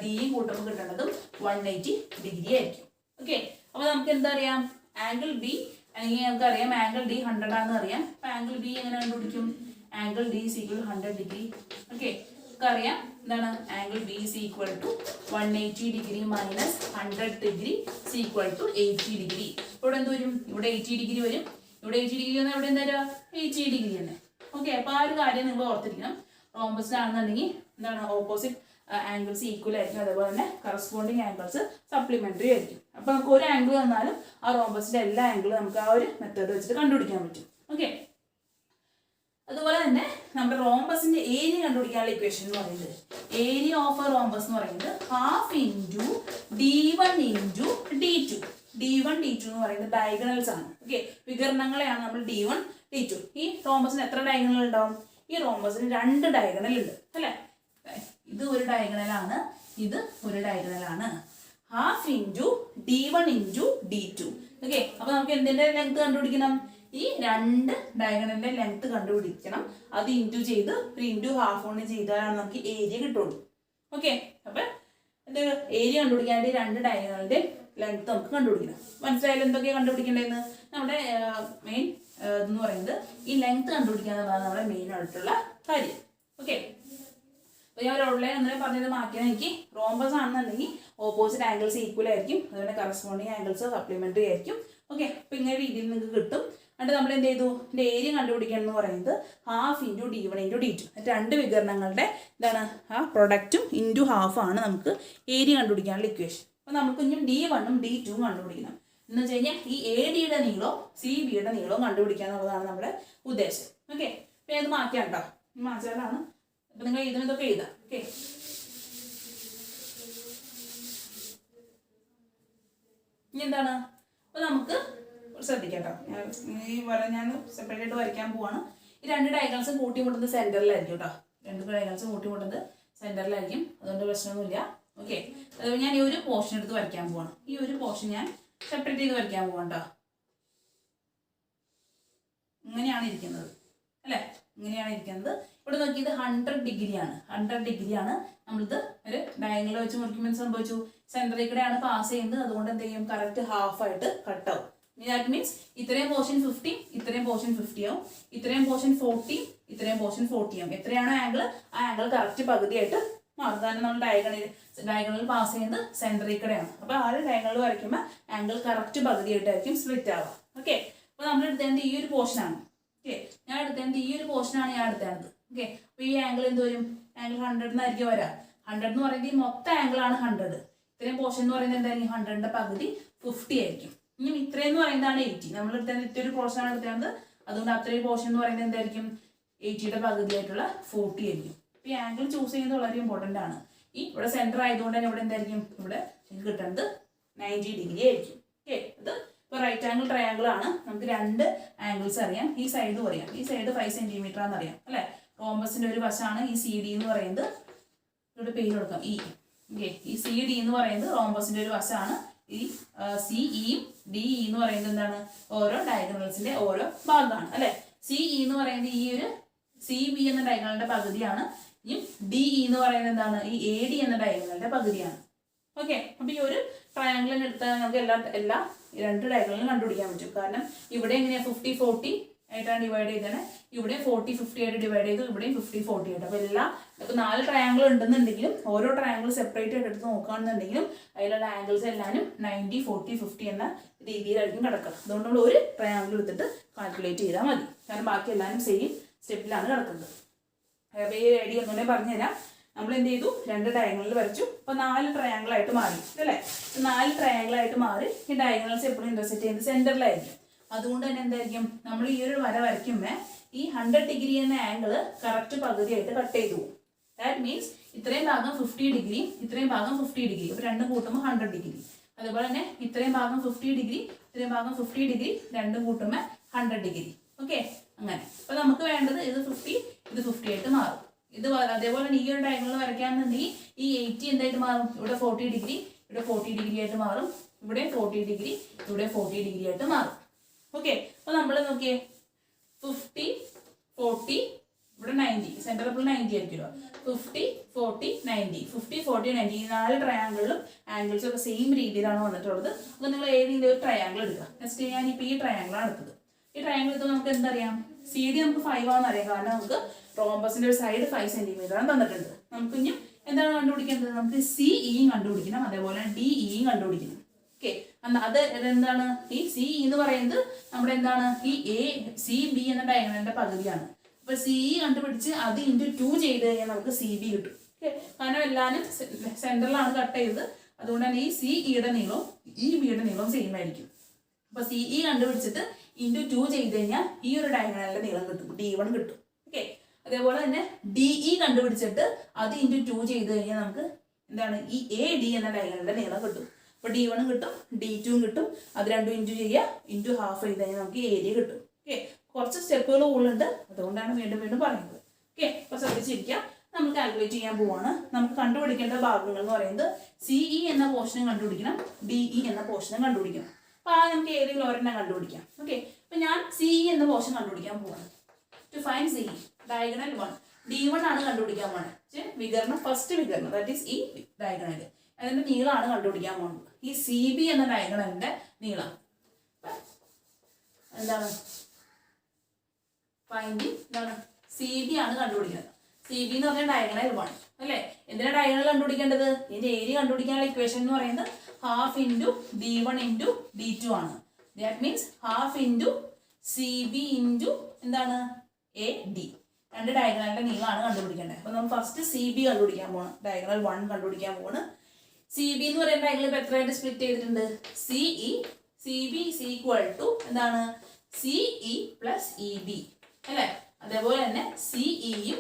Dയും കൂട്ടുമ്പോൾ കിട്ടുന്നതും 180 ഡിഗ്രി ആയിരിക്കും. ഓക്കെ, അപ്പോൾ നമുക്ക് എന്താ അറിയാം? ആംഗിൾ B അല്ലെങ്കിൽ നമുക്കറിയാം ആംഗിൾ D 100 ആണെന്ന് അറിയാം. അപ്പൊ ആംഗിൾ B എങ്ങനെ കണ്ടുപിടിക്കും? Angle D is equal to 100 degree. Okay, അറിയാം എന്താണ്? Angle B is equal to 180 degree minus 100 degree is equal to 80 degree. ഇവിടെ എന്ത് വരും? ഇവിടെ 80 ഡിഗ്രി വരും. ഇവിടെ 80 ഡിഗ്രി വന്നാൽ ഇവിടെ എന്താ വരിക? 80 ഡിഗ്രി തന്നെ. ഓക്കെ, അപ്പോൾ ആ ഒരു കാര്യം നിങ്ങൾ ഓർത്തിരിക്കണം. റോംബസിലാണെന്നുണ്ടെങ്കിൽ എന്താണ്? ഓപ്പോസിറ്റ് ആംഗിൾസ് ഈക്വൽ ആയിരിക്കും. അതേപോലെ തന്നെ കറസ്പോണ്ടിങ് ആംഗിൾസ് സപ്ലിമെന്ററി ആയിരിക്കും. അപ്പോൾ നമുക്ക് ഒരു ആംഗിൾ തന്നാലും ആ റോംബസിന്റെ എല്ലാ ആംഗിളും നമുക്ക് ആ ഒരു മെത്തേഡ് വെച്ചിട്ട് കണ്ടുപിടിക്കാൻ പറ്റും. ഓക്കെ, അതുപോലെ തന്നെ നമ്മുടെ റോംബസിന്റെ ഏരിയ കണ്ടുപിടിക്കാനുള്ള ഇക്വേഷൻ എന്ന് പറയുന്നത് ഏരിയ ഓഫ് എ റോംബസ് എന്ന് പറയുന്നത് half into D1 into D2. D1 D2 എന്ന് പറയുന്നത് ഡയഗണൽസ് ആണ്. ഓക്കെ, വികരണങ്ങളെയാണ് നമ്മൾ D1 D2. ഈ റോംബസിന് എത്ര ഡയഗണൽ ഉണ്ടാവും? ഈ റോംബസിന് 2 ഡയഗണൽ ഉണ്ട് അല്ലേ? ഇത് ഒരു ഡയഗണലാണ്, ഇത് ഒരു ഡയഗണലാണ്. Half into D1 into D2. Okay, അപ്പൊ നമുക്ക് എന്തിന്റെ ലെങ്ത് കണ്ടുപിടിക്കണം? ഈ 2 ഡയഗണലിന്റെ ലെങ്ത് കണ്ടുപിടിക്കണം. അത് ഇൻറ്റു ചെയ്ത് ഒരു ഇൻറ്റു ഹാഫ് കൊണ്ട് ചെയ്താലാണ് നമുക്ക് ഏരിയ കിട്ടുള്ളൂ. ഓക്കെ, അപ്പൊ എന്ത് ഏരിയ കണ്ടുപിടിക്കാണ്ട് 2 ഡയഗണലിന്റെ ലെങ്ത് നമുക്ക് കണ്ടുപിടിക്കണം. മനസ്സിലായാലും എന്തൊക്കെയാണ് കണ്ടുപിടിക്കേണ്ടതെന്ന്? നമ്മുടെ മെയിൻ എന്ന് പറയുന്നത് ഈ ലെങ്ത് കണ്ടുപിടിക്കുക എന്നുള്ളതാണ് നമ്മുടെ മെയിൻ ആയിട്ടുള്ള കാര്യം. ഓക്കെ, അപ്പോൾ ഞാൻ ഒരു ഔട്ട്ലൈൻ അങ്ങനെ പറഞ്ഞത് മാറ്റിയാൽ എനിക്ക് റോംബസ് ആണെന്നുണ്ടെങ്കിൽ ഓപ്പോസിറ്റ് ആംഗിൾസ് ഈക്വൽ ആയിരിക്കും. അതുപോലെ കറസ്പോണ്ടിങ് ആംഗിൾസ് സപ്ലിമെന്ററി ആയിരിക്കും. ഓക്കെ, അപ്പോൾ ഇങ്ങനെ രീതിയിൽ നിങ്ങൾക്ക് കിട്ടും. എന്നിട്ട് നമ്മൾ എന്ത് ചെയ്തു? ഇതിൻ്റെ ഏരിയ കണ്ടുപിടിക്കണം എന്ന് പറയുന്നത് half into D1 into D2. 2 വികരണങ്ങളുടെ എന്താണ്? ആ പ്രൊഡക്റ്റും ഇൻറ്റു ഹാഫ് ആണ് നമുക്ക് ഏരിയ കണ്ടുപിടിക്കാനുള്ള ഇക്വേഷൻ. അപ്പോൾ നമുക്ക് ഇനിയും D1ഉം D2ഉം കണ്ടുപിടിക്കണം. എന്ന് വെച്ച് കഴിഞ്ഞാൽ ഈ ADയുടെ നീളവും CBയുടെ നീളവും കണ്ടുപിടിക്കുക എന്നുള്ളതാണ് നമ്മുടെ ഉദ്ദേശം. ഓക്കെ, അപ്പോൾ ഇത് മാറ്റാം കേട്ടോ. മാറ്റാലാണ് അപ്പോൾ നിങ്ങൾ ഇതിനൊക്കെ എഴുതാം. ഓക്കെ, ഇനി എന്താണ്? അപ്പോൾ നമുക്ക് ശ്രദ്ധിക്കാം കേട്ടോ. ഞാൻ സെപ്പറേറ്റ് ആയിട്ട് വരയ്ക്കാൻ പോവാണ്. ഈ 2 ഡയഗണൽസും കൂട്ടിമുട്ടുന്നത് സെന്ററിലായിരിക്കും കേട്ടോ. 2 ഡയഗണൽസും കൂട്ടിമുട്ടുന്നത് സെന്ററിലായിരിക്കും. അതുകൊണ്ട് പ്രശ്നമൊന്നുമില്ല. ഓക്കെ, അതുപോലെ ഞാൻ ഈ ഒരു പോർഷൻ എടുത്ത് വരയ്ക്കാൻ പോവാണ്. ഈ ഒരു പോർഷൻ ഞാൻ സെപ്പറേറ്റ് ചെയ്ത് വരയ്ക്കാൻ പോവാം കേട്ടോ. ഇങ്ങനെയാണ് ഇരിക്കുന്നത് അല്ലേ? ഇങ്ങനെയാണ് ഇരിക്കുന്നത്. ഇവിടെ നോക്കി ഇത് 100 ഡിഗ്രിയാണ്. 100 ഡിഗ്രിയാണ്. നമ്മളിത് ഒരു ഡയഗണൽ വെച്ച് മുറിക്കുമ്പോൾ സംഭവിച്ചു സെന്ററിൽ കൂടെയാണ് പാസ് ചെയ്യുന്നത്. അതുകൊണ്ട് എന്ത് ചെയ്യും? കറക്റ്റ് ഹാഫ് ആയിട്ട് കട്ടാവും. ദാറ്റ് മീൻസ് ഇത്രയും പോർഷൻ 50, ഇത്രയും പോർഷൻ 50 ആവും, ഇത്രയും പോർഷൻ 40, ഇത്രയും പോർഷൻ 40 ആവും. എത്രയാണോ ആംഗിൾ, ആ ആംഗിൾ കറക്റ്റ് പകുതിയായിട്ട് മാറും. കാരണം നമ്മൾ ഡയഗണൽ പാസ് ചെയ്യുന്നത് സെൻറ്ററിൽ കൂടെയാണ്. അപ്പോൾ ആ ഒരു ഡയഗണൽ വരയ്ക്കുമ്പോൾ ആംഗിൾ കറക്റ്റ് പകുതിയായിട്ടായിരിക്കും സ്പ്ലിറ്റ് ആവുക. ഓക്കെ, അപ്പോൾ നമ്മൾ എടുത്തേണ്ടത് ഈ ഒരു പോർഷനാണ്. ഓക്കെ, ഞാൻ എടുത്തേണ്ടത് ഈ ഒരു പോർഷനാണ് ഞാൻ എടുത്തേണ്ടത്. ഓക്കെ, അപ്പോൾ ഈ ആംഗിൾ എന്ത് വരും? ആംഗിൾ 100 എന്നായിരിക്കും വരാം. 100 എന്ന് പറയുന്നത് ഈ മൊത്തം ആംഗിളാണ് 100. ഇത്രയും പോർഷൻ എന്ന് പറയുന്നത് എന്തായിരിക്കും? 100ന്റെ പകുതി 50 ആയിരിക്കും. ഇനി ഇത്രയും എന്ന് പറയുന്നതാണ് 80. നമ്മൾ എടുത്തേണ്ടത് ഇത്രയൊരു പോർഷനാണ് എടുത്തേണ്ടത്. അതുകൊണ്ട് അത്രയും പോർഷൻ എന്ന് പറയുന്നത് എന്തായിരിക്കും? 80യുടെ പകുതിയായിട്ടുള്ള 40 ആയിരിക്കും. അപ്പോൾ ഈ ആംഗിൾ ചൂസ് ചെയ്യുന്നത് വളരെ ഇമ്പോർട്ടൻ്റ് ആണ്. ഈ ഇവിടെ സെൻറ്റർ ആയതുകൊണ്ട് തന്നെ ഇവിടെ എന്തായിരിക്കും? ഇവിടെ എനിക്ക് കിട്ടുന്നത് 90 ഡിഗ്രി ആയിരിക്കും. ഓക്കെ, ഇത് ഇപ്പോൾ റൈറ്റ് ആംഗിൾ ട്രയാംഗിൾ ആണ്. നമുക്ക് 2 ആംഗിൾസ് അറിയാം. ഈ സൈഡും അറിയാം. ഈ സൈഡ് 5 സെൻറ്റിമീറ്റർ ആണെന്നറിയാം അല്ലേ? റോംബസിൻ്റെ ഒരു വശമാണ് ഈ സി ഡി എന്ന് പറയുന്നത്. ഇവിടെ പേര് കൊടുക്കാം ഇ. ഓക്കെ, ഈ സി ഡി എന്ന് പറയുന്നത് റോംബസിൻ്റെ ഒരു വശമാണ്. ഈ സി ഇയും ഡി ഇ എന്ന് പറയുന്നത് എന്താണ്? ഓരോ ഡയഗണൽസിന്റെ ഓരോ ഭാഗമാണ് അല്ലെ? സി ഇ എന്ന് പറയുന്നത് ഈ ഒരു സി ബി എന്ന ഡയഗണലിന്റെ പകുതിയാണ്. ഈ ഡി ഇ എന്ന് പറയുന്നത് എന്താണ്? ഈ എ ഡി എന്ന ഡയഗണലിന്റെ പകുതിയാണ്. ഓക്കെ, അപ്പൊ ഈ ഒരു ട്രയാംഗിളിന് എടുത്താൽ നമുക്ക് എല്ലാ 2 ഡയഗണലും കണ്ടുപിടിക്കാൻ പറ്റും. കാരണം ഇവിടെ എങ്ങനെയാ 50-40 ആയിട്ടാണ് ഡിവൈഡ് ചെയ്തത്. ഇവിടെ 40-50 ആയിട്ട് ഡിവൈഡ് ചെയ്തു. ഇവിടെയും 50-40 ആയിട്ട്. അപ്പോൾ ഇപ്പോൾ 4 ട്രയാംഗിൾ ഉണ്ടെന്നുണ്ടെങ്കിലും ഓരോ ട്രയാംഗിൾ സെപ്പറേറ്റ് ആയിട്ട് എടുത്ത് നോക്കുകയാണെന്നുണ്ടെങ്കിലും അതിലുള്ള ആംഗിൾസ് എല്ലാവരും 90-40-50 എന്ന രീതിയിലായിരിക്കും കിടക്കുക. അതുകൊണ്ട് നമ്മൾ ഒരു ട്രയാംഗിൾ എടുത്തിട്ട് കാൽക്കുലേറ്റ് ചെയ്താൽ മതി. കാരണം ബാക്കി എല്ലാവരും സെയിം സ്റ്റെപ്പിലാണ് കിടക്കുന്നത്. അപ്പോൾ ഈ ഐഡിയ ഒന്നുകൂടെ പറഞ്ഞുതരാം. നമ്മൾ എന്ത് ചെയ്തു? 2 ഡയഗണൽ വരച്ചു. അപ്പോൾ 4 ട്രയാംഗിൾ ആയിട്ട് മാറി അല്ലേ? 4 ട്രയാംഗിൾ ആയിട്ട് മാറി. ഈ ഡയഗണൽസ് എപ്പോഴും ഇന്റർസെക്ട് ചെയ്യുന്നത് സെന്ററിലായിരിക്കും. അതുകൊണ്ട് തന്നെ എന്തായിരിക്കും? നമ്മൾ ഈ ഒരു വര വരയ്ക്കുമ്പോൾ ഈ 100 ഡിഗ്രി എന്ന ആംഗിൾ കറക്റ്റ് പകുതിയായിട്ട് കട്ട് ചെയ്തു പോകും. ദാറ്റ് മീൻസ് ഇത്രയും ഭാഗം 50 ഡിഗ്രി, ഇത്രയും ഭാഗം 50 ഡിഗ്രി. അപ്പോൾ 2 കൂട്ടുമ്പോൾ 100 ഡിഗ്രി. അതുപോലെ തന്നെ ഇത്രയും ഭാഗം 50 ഡിഗ്രി, ഇത്രയും ഭാഗം 50 ഡിഗ്രി, 2 കൂട്ടുമ്പോൾ 100 ഡിഗ്രി. ഓക്കെ, അങ്ങനെ. അപ്പോൾ നമുക്ക് വേണ്ടത് ഇത് 50, ഇത് 50 ആയിട്ട് മാറും. ഇത് അതേപോലെ ഈ ഒരു ഡയഗണൽ വരയ്ക്കാന്നുണ്ടെങ്കിൽ ഈ 80 എന്തായിട്ട് മാറും? ഇവിടെ 40 ഡിഗ്രി, ഇവിടെ 40 ഡിഗ്രി ആയിട്ട് മാറും. ഇവിടെ 40 ഡിഗ്രി, ഇവിടെ 40 ഡിഗ്രി ആയിട്ട് മാറും. ഓക്കെ, അപ്പോൾ നമ്മൾ നോക്കിയേ 50, 40, ഇവിടെ 90. സെൻറ്റർ അപ്പോൾ 90 ആയിരിക്കുമല്ലോ. 50, 40, 90. 50, 40, 90 ഈ 4 ട്രയാംഗിളും ആംഗിൾസും ഒക്കെ സെയിം രീതിയിലാണ് വന്നിട്ടുള്ളത്. അപ്പോൾ നിങ്ങൾ ഏതെങ്കിലും ഒരു ട്രയാംഗിൾ എടുക്കുക. നെക്സ്റ്റ് ഞാനിപ്പോൾ ഈ ട്രയാംഗിളാണ് എടുത്തത്. ഈ ട്രയാംഗിൾ എടുത്ത് നമുക്ക് എന്തറിയാം? സി ഡി നമുക്ക് 5 ആണെന്ന് അറിയാം. കാരണം നമുക്ക് റോംബസിന്റെ ഒരു സൈഡ് 5 സെന്റിമീറ്റർ ആണ് തന്നിട്ടുണ്ട്. നമുക്ക് ഇനി എന്താണ് കണ്ടുപിടിക്കേണ്ടത്? നമുക്ക് സി ഇയും കണ്ടുപിടിക്കണം, അതേപോലെ ഡി ഇയും കണ്ടുപിടിക്കണം. ഓക്കെ, അത് എന്താണ്? ഈ സി എന്ന് പറയുന്നത് നമ്മുടെ എന്താണ്? ഈ എ സി ബി എന്ന ഡയഗണലിന്റെ പകുതിയാണ്. അപ്പൊ സി ഇ കണ്ടുപിടിച്ച് അത് ഇൻറ്റു 2 ചെയ്ത് കഴിഞ്ഞാൽ നമുക്ക് സി ബി കിട്ടും. ഓക്കെ, കാരണം എല്ലാവരും സെന്ററിലാണ് കട്ട് ചെയ്തത്. അതുകൊണ്ട് തന്നെ ഈ സി ഇയുടെ നീളവും ഈ ബിയുടെ നീളവും സെയിം ആയിരിക്കും. അപ്പൊ സി ഇ കണ്ടുപിടിച്ചിട്ട് ഇൻറ്റു 2 ചെയ്ത് കഴിഞ്ഞാൽ ഈ ഒരു ഡയഗണലിന്റെ നീളം കിട്ടും, D1 കിട്ടും. ഓക്കെ, അതേപോലെ തന്നെ ഡി ഇ കണ്ടുപിടിച്ചിട്ട് അത് ഇൻറ്റു 2 ചെയ്ത് കഴിഞ്ഞാൽ നമുക്ക് എന്താണ്? ഈ എ ഡി എന്ന ഡയഗണലിന്റെ നീളം കിട്ടും. അപ്പോൾ D1 കിട്ടും, D2 കിട്ടും. അത് രണ്ടും ഇൻറ്റു ചെയ്യുക, ഇൻറ്റു ഹാഫ് ചെയ്ത് കഴിഞ്ഞാൽ നമുക്ക് ഏരിയ കിട്ടും. ഓക്കെ, കുറച്ച് സ്റ്റെപ്പുകൾ കൂടുതലുണ്ട്. അതുകൊണ്ടാണ് വീണ്ടും വീണ്ടും പറയുന്നത്. ഓക്കെ, അപ്പോൾ ശ്രദ്ധിച്ചിരിക്കുക. നമ്മൾ കാൽക്കുലേറ്റ് ചെയ്യാൻ പോവാണ്. നമുക്ക് കണ്ടുപിടിക്കേണ്ട ഭാഗങ്ങൾ എന്ന് പറയുന്നത് സി ഇ എന്ന പോർഷനും കണ്ടുപിടിക്കണം, ഡി ഇ എന്ന പോർഷനും കണ്ടുപിടിക്കണം. അപ്പോൾ ആ നമുക്ക് ഏതെങ്കിലും ഒരെണ്ണം കണ്ടുപിടിക്കാം. ഓക്കെ, അപ്പോൾ ഞാൻ സി ഇ എന്ന പോർഷൻ കണ്ടുപിടിക്കാൻ പോവാണ്. To find C E diagonal 1 D1 ആണ് കണ്ടുപിടിക്കാൻ പോകുന്നത്. വികരണം ഫസ്റ്റ് വികരണം, ദാറ്റ് ഈസ് ഈ ഡയഗണൽ. അതിന്റെ നീളമാണ് കണ്ടുപിടിക്കാൻ പോകുന്നത്. ഈ സി ബി എന്ന ഡയഗണലിന്റെ നീളം എന്താണ്? ഫൈൻഡിങ് എന്താണ്? സി ബി ആണ് കണ്ടുപിടിക്കുന്നത്. സി ബി എന്ന് പറഞ്ഞാൽ ഡയഗണൽ 1 അല്ലേ? എന്തിനാ ഡയഗണൽ കണ്ടുപിടിക്കേണ്ടത്? ഇതിന്റെ ഏരിയ കണ്ടുപിടിക്കാനുള്ള ഇക്വേഷൻ എന്ന് പറയുന്നത് half into D1 into D2 ആണ്. That means half into C B into എന്താണ്? A D. 2 ഡയഗണലിന്റെ നീളമാണ് കണ്ടുപിടിക്കേണ്ടത്. അപ്പോൾ നമ്മൾ ഫസ്റ്റ് സി ബി കണ്ടുപിടിക്കാൻ പോകണം. ഡയഗണൽ 1 കണ്ടുപിടിക്കാൻ പോകണം. സി ബി എന്ന് പറയുന്ന ഡയഗണൽ ഇപ്പോൾ എത്രയായിട്ട് സ്പ്ലിറ്റ് ചെയ്തിട്ടുണ്ട്? C E C B is equal to എന്താണ്? C E plus E B അല്ലേ? അതേപോലെ തന്നെ സി ഇയും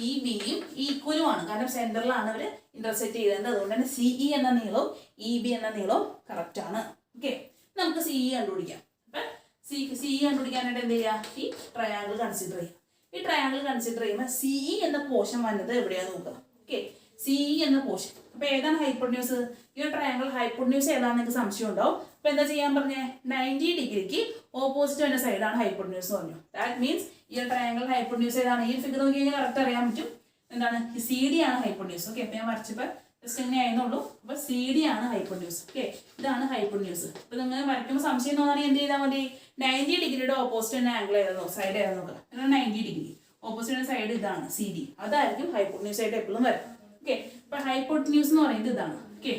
ഇ ബിയും ഈക്വലുമാണ്. കാരണം സെന്ററിലാണ് അവർ ഇന്റർസെക്ട് ചെയ്തത്. അതുകൊണ്ട് തന്നെ സി ഇ എന്ന നീളവും ഇ ബി എന്ന നീളവും കറക്റ്റ് ആണ്. ഓക്കെ, നമുക്ക് സി ഇ കണ്ടുപിടിക്കാം. അപ്പം സി ഇ കണ്ടുപിടിക്കാനായിട്ട് എന്ത് ചെയ്യുക? ഈ ട്രയാംഗിൾ കൺസിഡർ ചെയ്യുക. ഈ ട്രയാംഗിൾ കൺസിഡർ ചെയ്യുമ്പോൾ സി ഇ എന്ന പോർഷൻ വന്നത് എവിടെയാണെന്ന് നോക്കുക. ഓക്കെ, സി ഇ എന്ന പോർഷൻ. അപ്പൊ ഏതാണ് ഹൈപ്പോട്ടന്യൂസ്? ഈ ഒരു ട്രയാംഗിൾ ഹൈപ്പോട്ടന്യൂസ് ഏതാണെന്ന് നിങ്ങൾക്ക് സംശയം ഉണ്ടാവും. അപ്പൊ എന്താ ചെയ്യാൻ പറഞ്ഞേ? 90 ഡിഗ്രിക്ക് ഓപ്പോസിറ്റ് വരുന്ന സൈഡാണ് ഹൈപ്പോട്ടന്യൂസ് പറഞ്ഞു. ദാറ്റ് മീൻസ് ഈ ഒരു ട്രയാംഗിൾ ഹൈപ്പോട്ടന്യൂസ് ഏതാണ്? ഈ ഫിഗർ നോക്കി കഴിഞ്ഞാൽ കറക്റ്റ് അറിയാൻ പറ്റും. എന്താണ്? സി ഡി ആണ് ഹൈപ്പോട്ടന്യൂസ്. ഓക്കെ, അപ്പൊ ഞാൻ വരച്ചപ്പോൾ ജസ്റ്റ് ഇങ്ങനെ ആയിരുന്നുള്ളൂ. അപ്പൊ സി ഡി ആണ് ഹൈപ്പോട്ടന്യൂസ്. ഓക്കെ, ഇതാണ് ഹൈപ്പോട്ടന്യൂസ്. അപ്പൊ നിങ്ങൾ വരയ്ക്കുമ്പോൾ സംശയം തോന്നുകയാണെങ്കിൽ എന്ത് ചെയ്താൽ മതി? 90 ഡിഗ്രിയുടെ ഓപ്പോസിറ്റ് തന്നെ ആംഗിൾ ഏതാണോ സൈഡ് ഏതാണെന്ന് നോക്കുക. അങ്ങനെ 90 ഡിഗ്രി ഓപ്പോസിറ്റ് സൈഡ് ഇതാണ് സി ഡി. അതായിരിക്കും ഹൈപ്പോട്ടന്യൂസ് ആയിട്ട് എപ്പോഴും വരാം. ഓക്കെ, അപ്പോൾ ഹൈപ്പോട്ടന്യൂസ് എന്ന് പറയുന്നത് ഇതാണ്. ഓക്കെ,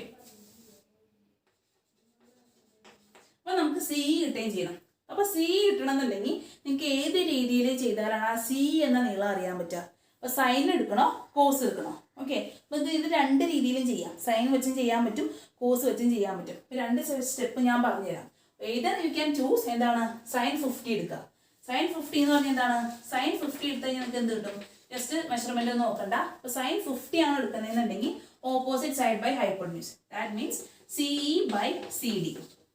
അപ്പോൾ നമുക്ക് സി കിട്ടുകയും ചെയ്യണം. അപ്പോൾ സി കിട്ടണമെന്നുണ്ടെങ്കിൽ നിങ്ങൾക്ക് ഏത് രീതിയിൽ ചെയ്താലാണ് ആ സി എന്ന നീളം അറിയാൻ പറ്റുക. അപ്പോൾ സൈൻ എടുക്കണോ കോസ് എടുക്കണോ? ഓക്കെ, അപ്പോൾ ഇത് രണ്ട് രീതിയിലും ചെയ്യാം. സൈൻ വെച്ചും ചെയ്യാൻ പറ്റും, കോസ് വെച്ചും ചെയ്യാൻ പറ്റും. രണ്ട് സ്റ്റെപ്പ് ഞാൻ പറഞ്ഞുതരാം. ഏതാ യു ക്യാൻ ചൂസ് എന്താണ് sin 50 എടുക്കുക. sin 50 എന്ന് പറഞ്ഞാൽ എന്താണ്? sin 50 എടുത്തു കഴിഞ്ഞാൽ നിങ്ങൾക്ക് എന്ത് കിട്ടും? ജസ്റ്റ് മെഷർമെന്റ് ഒന്നും നോക്കണ്ട. അപ്പോൾ sin 50 ആണ് എടുക്കുന്നതെന്നുണ്ടെങ്കിൽ opposite side by hypotenuse, that means CE by CD.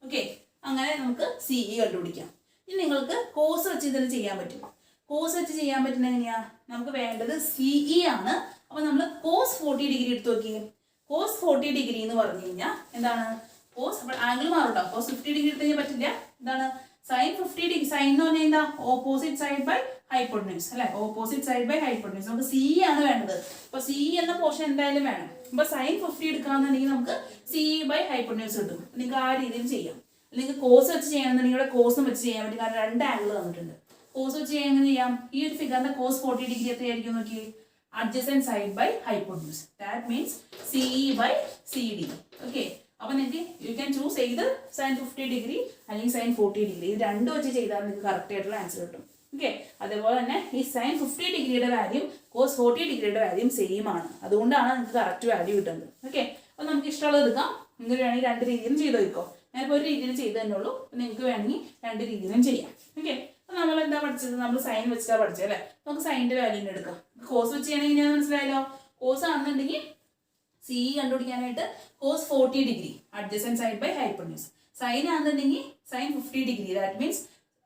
Okay, അങ്ങനെ നമുക്ക് CE കണ്ടുപിടിക്കാം. ഇനി നിങ്ങൾക്ക് കോസ് വെച്ച് ഇതിന് ചെയ്യാൻ പറ്റും. കോസ് വെച്ച് ചെയ്യാൻ പറ്റുന്ന എങ്ങനെയാ? നമുക്ക് വേണ്ടത് CE ആണ്. അപ്പോൾ നമ്മൾ കോസ് 40 ഡിഗ്രി എടുത്ത് നോക്കിയേ. കോസ് 40 ഡിഗ്രി എന്ന് പറഞ്ഞു കഴിഞ്ഞാൽ എന്താണ്? കോസ് അപ്പോൾ ആംഗിൾ മാറും. കോസ് 50 ഡിഗ്രി എടുത്ത് കഴിഞ്ഞാൽ പറ്റില്ല. എന്താണ്? sin 50 degree. സൈൻ എന്ന് പറഞ്ഞാൽ എന്താ? ഓപ്പോസിറ്റ് സൈഡ് ബൈ ഹൈപ്പോട്ടന്യൂസ് അല്ലെ? Opposite side by hypotenuse. നമുക്ക് CE ആണ് വേണ്ടത്. അപ്പോൾ CE എന്ന പോർഷൻ എന്തായാലും വേണം. അപ്പോൾ sin 50 എടുക്കാന്നുണ്ടെങ്കിൽ നമുക്ക് CE ബൈ ഹൈപ്പോട്ടന്യൂസ് കിട്ടും. നിങ്ങൾക്ക് ആ രീതിയിൽ ചെയ്യാം. അല്ലെങ്കിൽ കോസ് വെച്ച് ചെയ്യണമെന്നുണ്ടെങ്കിൽ ഇവിടെ കോസും വെച്ച് ചെയ്യാൻ പറ്റും. കാരണം രണ്ട് ആംഗിൾ തന്നിട്ടുണ്ട്. കോസ് വെച്ച് ചെയ്യാൻ എങ്ങനെ ചെയ്യാം? ഈ ഒരു ഫിഗറിന്റെ കോസ് 40 ഡിഗ്രി എത്രയായിരിക്കും നോക്കി? Adjacent side by hypotenuse, that means CE by CD. Okay, അപ്പോൾ നിങ്ങൾക്ക് യു ക്യാൻ ചൂസ് ചെയ്ത് sin 50 ഡിഗ്രി അല്ലെങ്കിൽ sin 40 ഡിഗ്രി. ഇത് രണ്ടും വെച്ച് ചെയ്താൽ നിങ്ങൾക്ക് കറക്റ്റ് ആയിട്ടുള്ള ആൻസർ കിട്ടും. ഓക്കെ, അതേപോലെ തന്നെ ഈ sin 50 ഡിഗ്രിയുടെ വാല്യൂ കോസ് 40 ഡിഗ്രിയുടെ വാല്യൂ സെയിം ആണ്. അതുകൊണ്ടാണ് നിങ്ങൾക്ക് കറക്റ്റ് വാല്യൂ കിട്ടുന്നത്. ഓക്കെ, അപ്പോൾ നമുക്ക് ഇഷ്ടമുള്ളത് എടുക്കാം. നിങ്ങൾക്ക് വേണമെങ്കിൽ രണ്ട് രീതിയിലും ചെയ്ത് വയ്ക്കോ. ഞാനിപ്പോൾ ഒരു രീതിയിൽ ചെയ്ത് തന്നെ ഉള്ളൂ. നിങ്ങൾക്ക് വേണമെങ്കിൽ രണ്ട് രീതിയിലും ചെയ്യാം. ഓക്കെ, അപ്പോൾ നമ്മൾ എന്താ പഠിച്ചത്? നമ്മൾ സൈൻ വെച്ചിട്ടാണ് പഠിച്ചത് അല്ലേ? നമുക്ക് സൈനിൻ്റെ വാല്യൂ എടുക്കാം. കോസ് വെച്ച് ചെയ്യണമെങ്കിൽ ഞാൻ മനസ്സിലായല്ലോ. കോസ് ആണെന്നുണ്ടെങ്കിൽ CE കണ്ടുപിടിക്കാനായിട്ട് cos 40 degree adjacent side by hypotenuse. Sine ആണെന്നുണ്ടെങ്കിൽ sin 50 degree, that means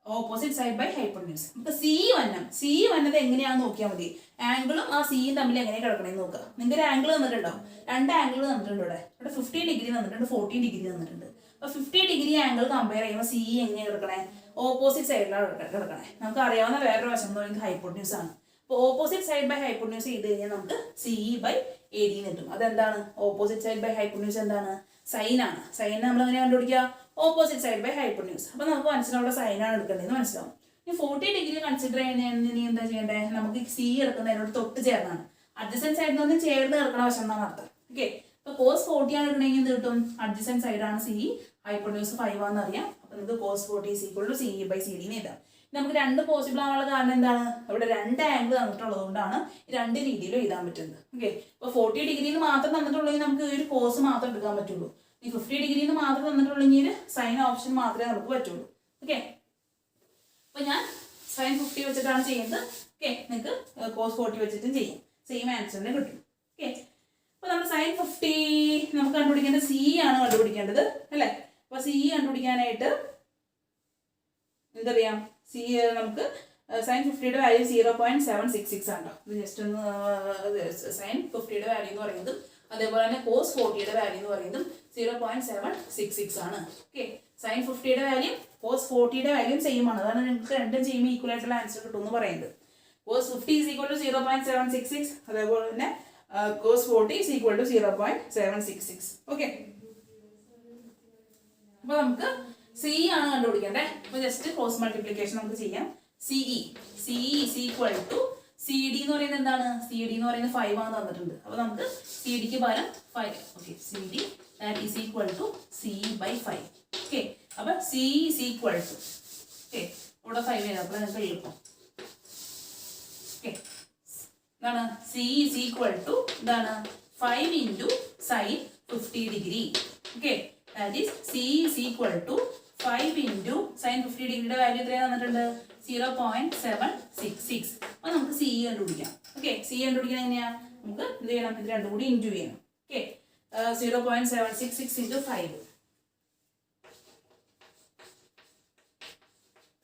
opposite side by hypotenuse. നമുക്ക് CE വന്നത് എങ്ങനെയാണെന്ന് നോക്കിയാൽ മതി. ആംഗിളും ആ CEയും തമ്മിൽ എങ്ങനെ കിടക്കണമെന്ന് നോക്കുക. നിങ്ങൾക്ക് ഒരു ആംഗിൾ തന്നിട്ടുണ്ടോ? രണ്ട് ആംഗിൾ തന്നിട്ടുണ്ട്. ഇവിടെ 50 ഡിഗ്രി തന്നിട്ടുണ്ട്, 40 ഡിഗ്രി തന്നിട്ടുണ്ട്. അപ്പോൾ 50 ഡിഗ്രി ആംഗിൾ കമ്പയർ ചെയ്യുമ്പോൾ CE എങ്ങനെയാണ് കിടക്കണേ? ഓപ്പോസിറ്റ് സൈഡിലാണ് കിടക്കണേ. നമുക്ക് അറിയാവുന്ന വേറൊരു വശം എന്ന് പറയുന്നത് ഹൈപ്പോട്ടന്യൂസ് ആണ്. അപ്പോൾ ഓപ്പോസിറ്റ് സൈഡ് ബൈ ഹൈപ്പോട്ടന്യൂസ് ചെയ്ത് കഴിഞ്ഞാൽ നമുക്ക് CE ബൈ AD കിട്ടും. അതെന്താണ്? ഓപ്പോസിറ്റ് സൈഡ് ബൈ ഹൈപ്പോട്ടന്യൂസ് എന്താണ്? സൈൻ ആണ്. സൈൻ നമ്മൾ എങ്ങനെ കണ്ടുപിടിക്കുക? Opposite side by hypotenuse. അപ്പോൾ നമുക്ക് മനസ്സിലാവും അവിടെ സൈനാണ് എടുക്കേണ്ടതെന്ന് മനസ്സിലാവും. ഈ 40 ഡിഗ്രി കൺസിഡർ ചെയ്യുന്നതിന് എന്താ ചെയ്യേണ്ടത്? നമുക്ക് CE എടുക്കുന്നതിനോട് തൊട്ട് ചേർന്നാണ്. അഡ്ജസന്റ് സൈഡിൽ നിന്ന് ചേർന്ന് കിടക്കണ വശം എന്നാണ് അർത്ഥം. ഓക്കെ, അപ്പോൾ കോസ് 40 ആണ് എടുക്കണമെങ്കിൽ എന്ത് കിട്ടും? അഡ്ജസന്റ് സൈഡാണ് CE, ഹൈപ്പോട്ടന്യൂസ് 5 ആണെന്ന് അറിയാം. അപ്പോൾ നമുക്ക് കോസ് 40 = CE ബൈ CD എന്ന് എഴുതാം. നമുക്ക് രണ്ട് പോസിബിൾ ആവാനുള്ള കാരണം എന്താണ്? ഇവിടെ രണ്ട് ആംഗിൾ തന്നിട്ടുള്ളത് കൊണ്ടാണ് രണ്ട് രീതിയിലും എഴുതാൻ പറ്റുന്നത്. ഓക്കെ, ഇപ്പോൾ 40 ഡിഗ്രിന്ന് മാത്രം തന്നിട്ടുള്ളെങ്കിൽ നമുക്ക് ഒരു കോസ് മാത്രം എടുക്കാൻ പറ്റുള്ളൂ. ഈ 50 ഡിഗ്രിന്ന് മാത്രം തന്നിട്ടുള്ളെങ്കിൽ സൈൻ ഓപ്ഷൻ മാത്രമേ നമുക്ക് പറ്റുള്ളൂ. ഓക്കെ, അപ്പോൾ ഞാൻ sin 50 വെച്ചിട്ടാണ് ചെയ്യുന്നത്. ഓക്കെ, നിങ്ങൾക്ക് കോസ് 40 വെച്ചിട്ടും ചെയ്യാം. സെയിം ആൻസറിനെ കിട്ടും. ഓക്കെ, അപ്പോൾ നമ്മൾ sin 50 നമുക്ക് കണ്ടുപിടിക്കേണ്ടത് CE ആണ് കണ്ടുപിടിക്കേണ്ടത് അല്ലേ? അപ്പോൾ CE കണ്ടുപിടിക്കാനായിട്ട് എന്തറിയാം? നമുക്ക് sin 50യുടെ വാല്യൂ 0.766 ആണ്. ഇത് ജസ്റ്റ് ഒന്ന് sin 50യുടെ വാല്യൂ എന്ന് പറയുന്നത്, അതേപോലെ തന്നെ കോസ് 40യുടെ വാല്യൂ എന്ന് പറയുന്നത് 0.766 ആണ്. ഓക്കെ, sin 50യുടെ വാല്യൂ കോസ് 40യുടെ വാല്യൂ സെയിം ആണ്. അതാണ് നിങ്ങൾക്ക് രണ്ടും ചെയ്യുമ്പോൾ ഈക്വൽ ആയിട്ടുള്ള ആൻസർ കിട്ടും എന്ന് പറയുന്നത്. കോസ് 50 = 0.766, അതേപോലെ തന്നെ കോസ് 40 = 0.766. ഓക്കെ, അപ്പോൾ നമുക്ക് CE ആണ് കണ്ടുപിടിക്കേണ്ടത്. അപ്പോൾ ജസ്റ്റ് ക്രോസ് മൾട്ടിപ്ലിക്കേഷൻ നമുക്ക് ചെയ്യാം. CE = CD എന്ന് പറയുന്നത് എന്താണ്? CD എന്ന് പറയുന്നത് 5 ആണ് തന്നിട്ടുണ്ട്. അപ്പോൾ നമുക്ക് CDക്ക് പകരം 5. Okay, CD = CE by 5. Okay, അപ്പോൾ CE = ഓക്കെ ഇവിടെ 5 വരാം. അപ്പോൾ നിങ്ങൾക്ക് എളുപ്പം. ഓക്കെ, എന്താണ്? CE = എന്താണ്? 5 × sin 50 degree. Okay, that is CE = 5 × sin 50 ഡിഗ്രിയുടെ വാല്യൂ എത്രയാണ് തന്നിട്ടുണ്ട്? 0.766. അപ്പോൾ നമുക്ക് CE കണ്ടുപിടിക്കാം. ഓക്കെ, CE കണ്ടുപിടിക്കാൻ എങ്ങനെയാണ്? നമുക്ക് എന്ത് ചെയ്യണം? ഇത് രണ്ടും കൂടി ഇൻറ്റു ചെയ്യണം. ഓക്കെ, 0.766 × 5.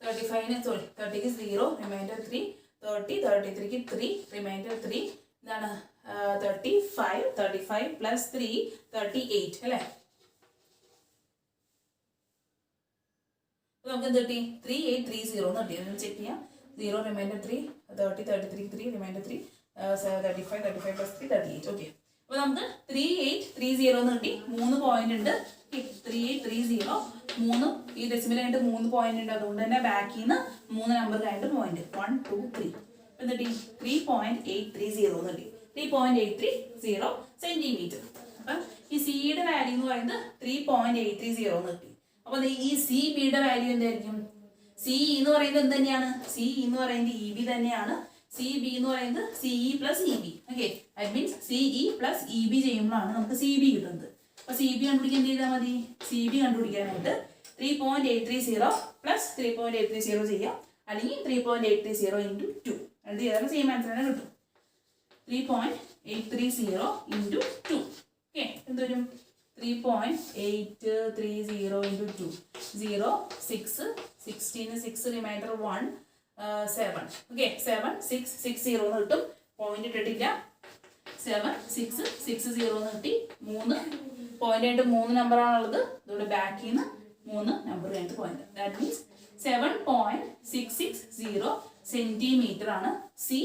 30ക്ക് 0, റിമൈൻഡർ 3. 33ക്ക് 3, റിമൈൻഡർ 3. എന്താണ്? 35 + 3 38 അല്ലേ? നമുക്ക് എന്ത് കിട്ടി? 3830 എന്ന് കിട്ടി. ചെക്ക് ചെയ്യാം. 0, റിമൈൻഡർ 3, 33ക്ക് 3, റിമൈൻഡർ 3, 35 + 3 38. ഓക്കെ, അപ്പോൾ നമുക്ക് 3830 എന്ന് കിട്ടി. 3 പോയിന്റ് ഉണ്ട്. 3830 3 ഈ ഡെസിമൽ കഴിഞ്ഞിട്ട് 3 പോയിന്റ് ഉണ്ട്. അതുകൊണ്ട് തന്നെ ബാക്കിൽ നിന്ന് 3 നമ്പർ കഴിഞ്ഞിട്ട് പോയിന്റ് 1 2 3 എന്നിട്ട് 3.830 എന്ന് കിട്ടി. 3.830 സെന്റിമീറ്റർ. അപ്പം ഈ സിയുടെ വാല്യൂ എന്ന് പറയുന്നത് 3.830 എന്ന് കിട്ടി. അപ്പൊ ഈ സി ബിയുടെ വാല്യൂ എന്തായിരിക്കും? സി എന്ന് പറയുന്നത് എന്ത് തന്നെയാണ്? സി എന്ന് പറയുന്നത് ഇ ബി തന്നെയാണ്. സി ബി എന്ന് പറയുന്നത് CE plus E B. Okay, that means CE plus E B ചെയ്യുമ്പോഴാണ് നമുക്ക് സി ബി കിട്ടുന്നത്. അപ്പൊ സി ബി കണ്ടുപിടിക്കാൻ എന്ത് ചെയ്താൽ മതി? സി ബി കണ്ടുപിടിക്കാനായിട്ട് 3.830 പ്ലസ് 3.830 ചെയ്യാം, അല്ലെങ്കിൽ 3.830 ഇൻറ്റു 2 രണ്ട് ചെയ്താൽ സെയിം ആൻസർ തന്നെ കിട്ടും. 3.830 ഇൻറ്റു 2. ഓക്കെ, എന്തൊരു 3.830 ഇൻറ്റു 2 0 6 16 6 റിമൈൻഡർ 1 7. ഓക്കെ, 7660 എന്ന് കിട്ടും. പോയിന്റ് ഇട്ടിട്ടില്ല. 7660 എന്ന് കിട്ടി. 3 പോയിന്റ് ആയിട്ട് 3 നമ്പർ ആണുള്ളത്. ഇതോടെ ബാക്കിൽ നിന്ന് 3 നമ്പർ കഴിഞ്ഞിട്ട് പോയിന്റ്. ദാറ്റ് മീൻസ് 7.660 സെന്റിമീറ്റർ ആണ് സി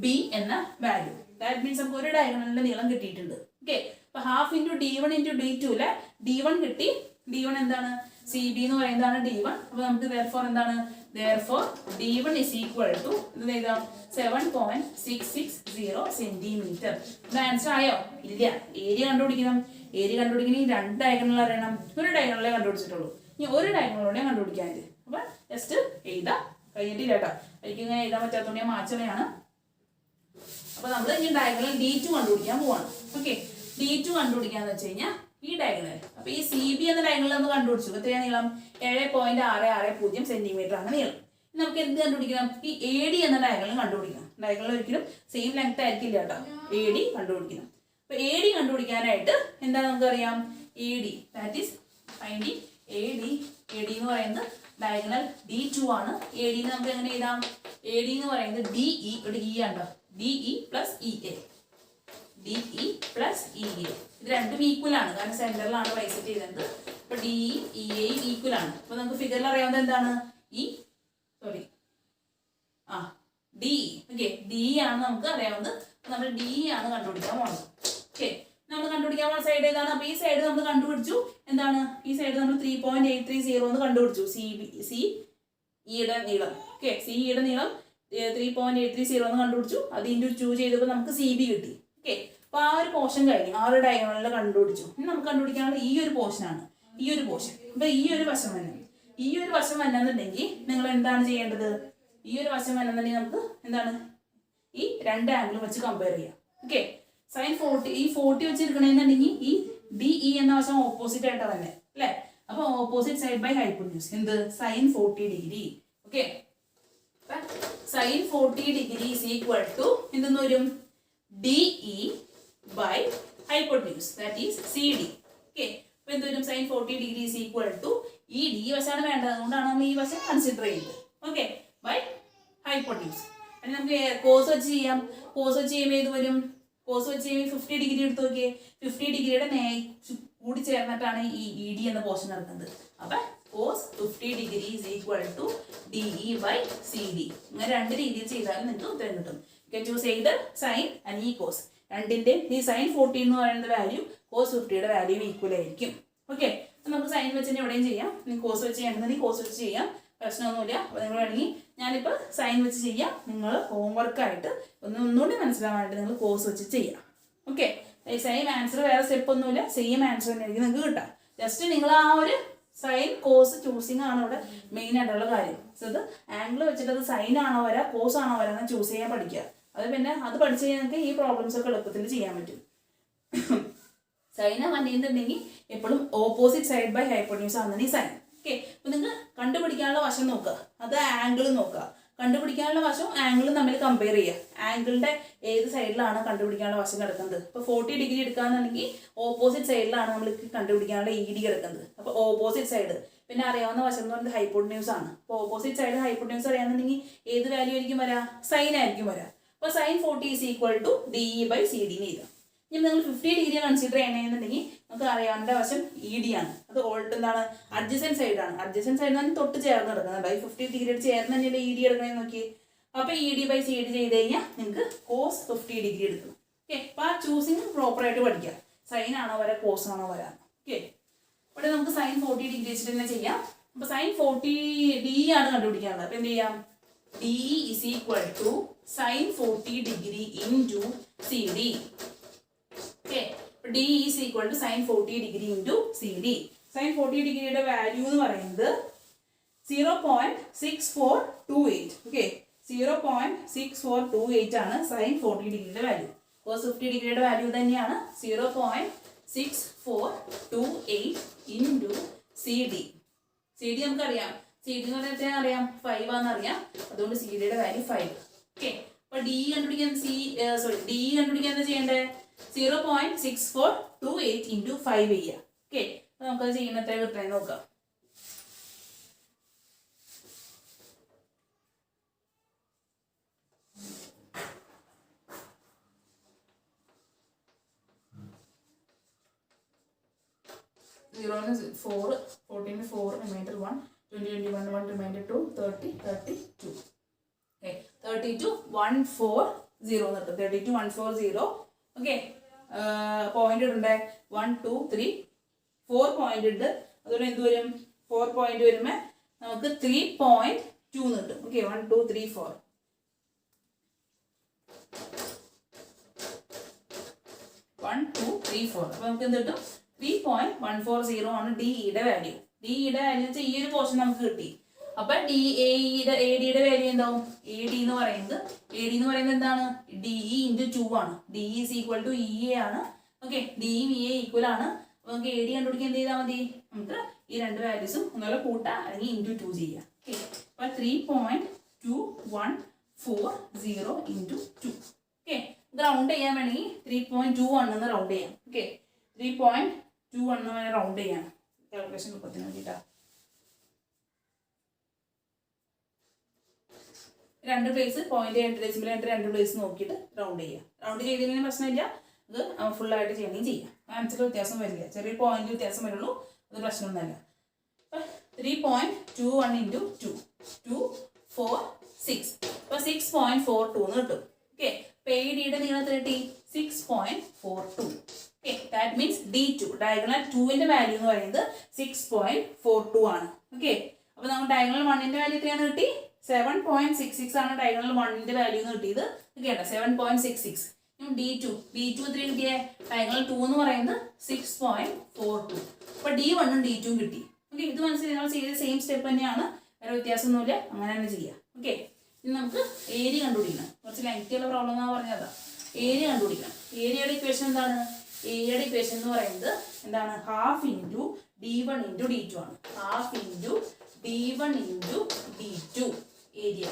ബി എന്ന വാല്യൂ. ദാറ്റ് മീൻസ് നമുക്ക് ഒരു ഡയഗണലിന്റെ നീളം കിട്ടിയിട്ടുണ്ട്. ഓക്കെ, അപ്പൊ half into D1 into D2 ലെ D1 കിട്ടി. D1 എന്താണ്? സി ബി എന്ന് പറയുന്നതാണ് D1. അപ്പൊ നമുക്ക് therefore എന്താണ്? therefore D1 is equal to ഇത് എഴുതാം 7.660 സെന്റിമീറ്റർ. ഇത് ആൻസർ ആയോ? ഇല്ല. ഏരിയ കണ്ടുപിടിക്കണം. ഏരിയ കണ്ടുപിടിക്കണമെങ്കിൽ 2 ഡയഗണൽ അറിയണം. ഒരു ഡയഗണലേ കണ്ടുപിടിച്ചിട്ടുള്ളൂ. ഇനി ഒരു ഡയഗണലോടെ കണ്ടുപിടിക്കാൻ. അപ്പൊ ജസ്റ്റ് എഴുതാം. കഴിഞ്ഞിട്ടില്ല കേട്ടോ. എനിക്ക് ഇങ്ങനെ എഴുതാൻ പറ്റാത്തതുകൊണ്ട് ഞാൻ മാച്ചവയാണ്. അപ്പൊ നമ്മൾ ഇനി ഡയഗണൽ D2 കണ്ടുപിടിക്കാൻ പോവാണ്. ഓക്കെ, D2 കണ്ടുപിടിക്കാന്ന് വെച്ച് കഴിഞ്ഞാൽ ഈ ഡയഗണൽ. അപ്പൊ ഈ സി ബി എന്ന ഡയഗണൽ നമ്മൾ കണ്ടുപിടിച്ചു. എത്രയാണ് നീളം? 7.660 സെന്റിമീറ്റർ ആണ് നീളം. നമുക്ക് എന്ത് കണ്ടുപിടിക്കണം? ഈ എ ഡി എന്ന ഡയഗണൽ കണ്ടുപിടിക്കണം. ഡയഗണൽ ഒരിക്കലും സെയിം ലെങ്ത് ആയിരിക്കില്ല കേട്ടോ. എ ഡി കണ്ടുപിടിക്കണം. അപ്പൊ എ ഡി കണ്ടുപിടിക്കാനായിട്ട് എന്താ നമുക്കറിയാം? A D that is finding A D. A D എന്ന് പറയുന്നത് ഡയഗണൽ D2 ആണ്. എ ഡി നമുക്ക് എങ്ങനെ എഴുതാം? എ ഡി എന്ന് പറയുന്നത് DE, ഇവിടെ ഇ ആണോ? DE plus EA. DE plus EA. ഇത് രണ്ടും ഈക്വൽ ആണ്. കാരണം സെന്ററിലാണ് ബൈസെറ്റ് ചെയ്തത്. അപ്പൊ DE EA ഈക്വൽ ആണ്. അപ്പൊ നമുക്ക് ഫിഗറിൽ അറിയാവുന്നത് എന്താണ്? DE. ഓക്കെ, DE ആണ് നമുക്ക് അറിയാവുന്നത്. നമ്മൾ DE ആണ് കണ്ടുപിടിക്കാൻ പോകുന്നത്. ഓക്കെ, നമ്മൾ കണ്ടുപിടിക്കാൻ പോകുന്ന സൈഡ് ഏതാണ്? അപ്പൊ ഈ സൈഡ് നമ്മൾ കണ്ടുപിടിച്ചു. എന്താണ് ഈ സൈഡ്? നമ്മൾ 3.830 എന്ന് കണ്ടുപിടിച്ചു. സിഇയുടെ നീളം. ഓക്കെ, സിഇയുടെ നീളം 3.830 എന്ന് കണ്ടുപിടിച്ചു. അത് ഇൻറ്റു 2 ചെയ്തപ്പോൾ നമുക്ക് സി ബി കിട്ടി. ഓക്കെ, അപ്പൊ ആ ഒരു പോർഷൻ കഴിഞ്ഞു. ആ ഒരു ഡയഗണലിൽ കണ്ടുപിടിച്ചു. ഇനി നമുക്ക് കണ്ടുപിടിക്കാനുള്ള ഈ ഒരു പോർഷനാണ്. ഈ ഒരു പോർഷൻ. അപ്പൊ ഈ ഒരു വശം തന്നെ. ഈ ഒരു വശം വന്നെന്നുണ്ടെങ്കിൽ നിങ്ങൾ എന്താണ് ചെയ്യേണ്ടത്? ഈ ഒരു വശം വന്നെന്നുണ്ടെങ്കിൽ നമുക്ക് എന്താണ്? ഈ 2 ആംഗിളും വെച്ച് കമ്പയർ ചെയ്യാം. ഓക്കെ, സൈൻ 40 ഈ 40 വെച്ചിരിക്കണമെന്നുണ്ടെങ്കിൽ ഈ DE എന്ന വശം ഓപ്പോസിറ്റ് ആയിട്ടാണ് തന്നെ അല്ലേ? അപ്പൊ ഓപ്പോസിറ്റ് സൈഡ് ബൈ ഹൈപ്പോട്ടന്യൂസ് എന്ത്? Sine 40 degree. Okay, sine 40 degree is equal to എന്തെന്ന് വരും? DE ബൈ hypotenuse that is CD. Okay, അപ്പൊ എന്ത് വരും? Sine 40 degree is equal to ഈ ഡി വശമാണ് വേണ്ടത്. അതുകൊണ്ടാണ് നമ്മൾ ഈ വശം കൺസിഡർ ചെയ്യുന്നത്. Okay, by hypotenuse. അതിന് നമുക്ക് കോസ് വെച്ച് ചെയ്യാം. കോസ് വെച്ച് ചെയ്യുമ്പോൾ ഏത് വരും? കോസ് വെച്ച് ചെയ്യുമ്പോൾ 50 ഡിഗ്രി എടുത്ത് നോക്കിയേ. 50 ഡിഗ്രിയുടെ കൂടി ചേർന്നിട്ടാണ് ഈ ED എന്ന പോർഷൻ നടക്കുന്നത്. അപ്പൊ cos 50 degree is equal to DE by CD. ഇങ്ങനെ 2 രീതിയിൽ ചെയ്താലും നിങ്ങൾക്ക് ഉത്തരം കിട്ടും. You can choose either sine and ഈ കോസ്. രണ്ടിന്റെയും ഈ സൈൻ 40 എന്ന് പറയുന്ന വാല്യൂ കോസ് 50യുടെ വാല്യൂ ഈക്വൽ ആയിരിക്കും. ഓക്കെ, നമുക്ക് സൈൻ വെച്ച് തന്നെ എവിടെയും ചെയ്യാം. കോസ് വെച്ച് ചെയ്യണമെന്നുണ്ടെങ്കിൽ കോസ് വെച്ച് ചെയ്യാം. പ്രശ്നമൊന്നുമില്ല. അപ്പോൾ നിങ്ങൾ വേണമെങ്കിൽ ഞാനിപ്പോൾ സൈൻ വെച്ച് ചെയ്യാം. നിങ്ങൾ ഹോംവർക്കായിട്ട് ഒന്നുകൂടി മനസ്സിലാവാനായിട്ട് നിങ്ങൾ കോസ് വെച്ച് ചെയ്യാം. ഓക്കെ, സെയിം ആൻസർ, വേറെ സ്റ്റെപ്പ് ഒന്നുമില്ല. സെയിം ആൻസർ തന്നെയായിരിക്കും നിങ്ങൾക്ക് കിട്ടാം. ജസ്റ്റ് നിങ്ങൾ ആ ഒരു സൈൻ കോസ് ചൂസിങ് ആണ് ഇവിടെ മെയിൻ ആയിട്ടുള്ള കാര്യം. അത് ആംഗിൾ വെച്ചിട്ട് അത് സൈൻ ആണോ വരാ കോസ് ആണോ വരാ എന്ന് ചൂസ് ചെയ്യാൻ പഠിക്കുക. അത് പിന്നെ അത് പഠിച്ചു കഴിഞ്ഞാൽ നിങ്ങൾക്ക് ഈ പ്രോബ്ലംസ് ഒക്കെ എളുപ്പത്തിൽ ചെയ്യാൻ പറ്റും. സൈൻ വന്നിട്ടുണ്ടെങ്കിൽ എപ്പോഴും ഓപ്പോസിറ്റ് സൈഡ് ബൈ ഹൈപ്പോട്ടന്യൂസ് ആണെന്ന് ഈ സൈൻ. ഓക്കെ, അപ്പൊ നിങ്ങൾ കണ്ടുപിടിക്കാനുള്ള വശം നോക്കുക. അത് ആംഗിൾ നോക്കുക. കണ്ടുപിടിക്കാനുള്ള വശവും ആംഗിളും തമ്മിൽ കമ്പയർ ചെയ്യുക. ആംഗിളിന്റെ ഏത് സൈഡിലാണ് കണ്ടുപിടിക്കാനുള്ള വശം കിടക്കുന്നത്? ഇപ്പൊ 40 ഡിഗ്രി എടുക്കാന്നുണ്ടെങ്കിൽ ഓപ്പോസിറ്റ് സൈഡിലാണ് നമ്മൾ കണ്ടുപിടിക്കാനുള്ള ED കിടക്കുന്നത്. അപ്പൊ ഓപ്പോസിറ്റ് സൈഡ്. പിന്നെ അറിയാവുന്ന വശം എന്ന് പറയുന്നത് ഹൈപ്പോട്ടന്യൂസ് ആണ്. അപ്പൊ ഓപ്പോസിറ്റ് സൈഡ് ഹൈപ്പോട്ടന്യൂസ് അറിയാന്നുണ്ടെങ്കിൽ ഏത് വാല്യൂ ആയിരിക്കും വരാ? സൈൻ ആയിരിക്കും വരാ. അപ്പൊ sine 40 is equal to DE by CD എന്ന് എഴുതാം. ഇനി നിങ്ങൾ 50 ഡിഗ്രി കൺസിഡർ ചെയ്യണമെന്നുണ്ടെങ്കിൽ നമുക്ക് അറിയാവുന്ന വശം ED ആണ്. അത് എന്താണ്? അഡ്ജസൻറ്റ് സൈഡ് ആണ്. അഡ്ജസൻറ്റ് സൈഡ് തന്നെ തൊട്ട് ചേർന്ന് കിടക്കുന്നുണ്ട്. ഈ 50 ഡിഗ്രി ചേർന്ന് തന്നെയല്ലേ ED എടുക്കണമെന്ന് നോക്കി. അപ്പൊ ED ബൈ CD ചെയ്ത് കഴിഞ്ഞാൽ നിങ്ങൾക്ക് കോസ് 50 ഡിഗ്രി എടുക്കണം. ഓക്കെ, അപ്പൊ ആ ചൂസിങ് പ്രോപ്പറായിട്ട് പഠിക്കുക. സൈൻ ആണോ വരാ കോസ് ആണോ വരാ? ഓക്കെ, ഇവിടെ നമുക്ക് സൈൻ 40 ഡിഗ്രി വെച്ചിട്ട് തന്നെ ചെയ്യാം. അപ്പൊ സൈൻ 40 DE ആണ് കണ്ടുപിടിക്കാനുള്ളത്. അപ്പൊ എന്ത് ചെയ്യാം? DE is equal to sin 40 degree into CD. Okay, D is equal to sine 40 degree into C D. Sine 40 ഡിഗ്രിയുടെ വാല്യൂ എന്ന് പറയുന്നത് 0.6428. ഓക്കെ, 0.6428 ആണ് സൈൻ 40 ഡിഗ്രിയുടെ വാല്യൂ. കോസ് 50 ഡിഗ്രിയുടെ വാല്യൂ തന്നെയാണ് 0.6428 into C D. C D നമുക്കറിയാം, സി ഡി എന്ന് പറഞ്ഞാൽ അറിയാം 5 ആണെന്നറിയാം, അതുകൊണ്ട് സി ഡിയുടെ വാല്യൂ 5. ഓക്കെ, അപ്പൊ ഡി കണ്ടുപിടിക്കാൻ ഡി കണ്ടുപിടിക്കാൻ എന്താ ചെയ്യേണ്ടത്? 0.6428 ഇൻറ്റു 5 ചെയ്യാം. ഓക്കെ, അപ്പൊ നമുക്കത് ചെയ്യുന്ന എത്ര കിട്ടാൻ നോക്കാം. Zero 4, 14 4, remainder 1, 20 21 1, remainder 2, 30 32. Okay, 32 140 നിർത്തും. 32 140. ഓക്കെ, പോയിന്റ് ഉണ്ട് 1 2 3 4 പോയിന്റ് ഉണ്ട്. അതുകൊണ്ട് എന്ത് വരും? 4 പോയിന്റ് വരുമ്പോൾ നമുക്ക് 3.2 കിട്ടും. ഓക്കെ, 1 2 3 4 1 2 3 4. അപ്പൊ നമുക്ക് എന്ത് കിട്ടും? 3.140 ആണ് ഡിയുടെ വാല്യൂ. ഡിയുടെ വാല്യൂ വെച്ചാൽ ഈ ഒരു പോർഷൻ നമുക്ക് കിട്ടി. അപ്പൊ ഡി എ ഡിയുടെ വാല്യൂ എന്താവും? എ ഡി എന്ന് പറയുന്നത് എന്താണ്? ഡി ഇൻറ്റു 2 ആണ്. D is equal to E A ആണ്. ഓക്കെ, ഡിയും ഇ എ ഈക്വൽ ആണ്. അപ്പൊ നമുക്ക് എ ഡി കണ്ടുപിടിക്കാൻ എന്ത് ചെയ്താൽ മതി? നമുക്ക് ഈ രണ്ട് വാല്യൂസും ഒന്നുപോലെ കൂട്ടാം, അല്ലെങ്കിൽ ഇൻറ്റു 2 ചെയ്യാം. ഓക്കെ, അപ്പൊ 3.2140 ഇൻറ്റു 2. ഓക്കെ, ഇത് റൗണ്ട് ചെയ്യാൻ വേണമെങ്കിൽ 3.21 എന്ന് റൗണ്ട് ചെയ്യാം. ഓക്കെ, 3.21 റൗണ്ട് ചെയ്യാം കാൽക്കുലേഷൻ എളുപ്പത്തിന് വേണ്ടിയിട്ടാണ്. രണ്ട് പ്ലേസ് പോയിന്റ് 8 ഡെസിമൽ ആയിട്ട് രണ്ട് പ്ലേസ് നോക്കിയിട്ട് റൗണ്ട് ചെയ്യാം. റൗണ്ട് ചെയ്തതിന് പ്രശ്നമില്ല, ഇത് ഫുള്ളായിട്ട് ചെയ്യണമെങ്കിൽ ചെയ്യാം. ആൻസർ വ്യത്യാസം വരില്ല, ചെറിയ പോയിന്റ് വ്യത്യാസം വരുള്ളൂ, അത് പ്രശ്നമൊന്നുമല്ല. 3.21 ഇൻറ്റു 2 2 4 6. അപ്പോൾ 6.42 എന്ന് കിട്ടും. ഓക്കെ, അപ്പോൾ എ ഡിയുടെ നീളം എത്ര കിട്ടി? 6.42. Okay, that means D2 diagonal 2ന്റെ വാല്യൂ എന്ന് പറയുന്നത് 6.42 ആണ്. ഓക്കെ, അപ്പോൾ നമ്മൾ ഡയഗണൽ 1ന്റെ വാല്യൂ എത്രയാണ് കിട്ടി? 7.66 ആണ് ഡയഗണൽ 1ന്റെ വാല്യൂ എന്ന് കിട്ടിയത്. കേട്ടോ, 7.66. D2 എത്ര കിട്ടിയേ? ഡയഗണൽ 2 എന്ന് പറയുന്നത് 6.42. അപ്പോൾ D1ഉം D2ഉം കിട്ടി. ഓക്കെ, ഇത് മനസ്സിലായി. നമ്മൾ ചെയ്ത സെയിം സ്റ്റെപ്പ് തന്നെയാണ്, വേറെ വ്യത്യാസമൊന്നുമില്ല, അങ്ങനെ തന്നെ ചെയ്യാം. ഓക്കെ, ഇനി നമുക്ക് ഏരിയ കണ്ടുപിടിക്കണം. കുറച്ച് ലെങ്തിയുള്ള പ്രോബ്ലം എന്നാണ് പറഞ്ഞത്. ഏരിയ കണ്ടുപിടിക്കണം. ഏരിയയുടെ ഇക്വേഷൻ എന്താണ്? ഏരിയയുടെ ഇക്വേഷൻ എന്ന് പറയുന്നത് എന്താണ്? Half into D1 into D2 ആണ്. Half into D1 into D2 area.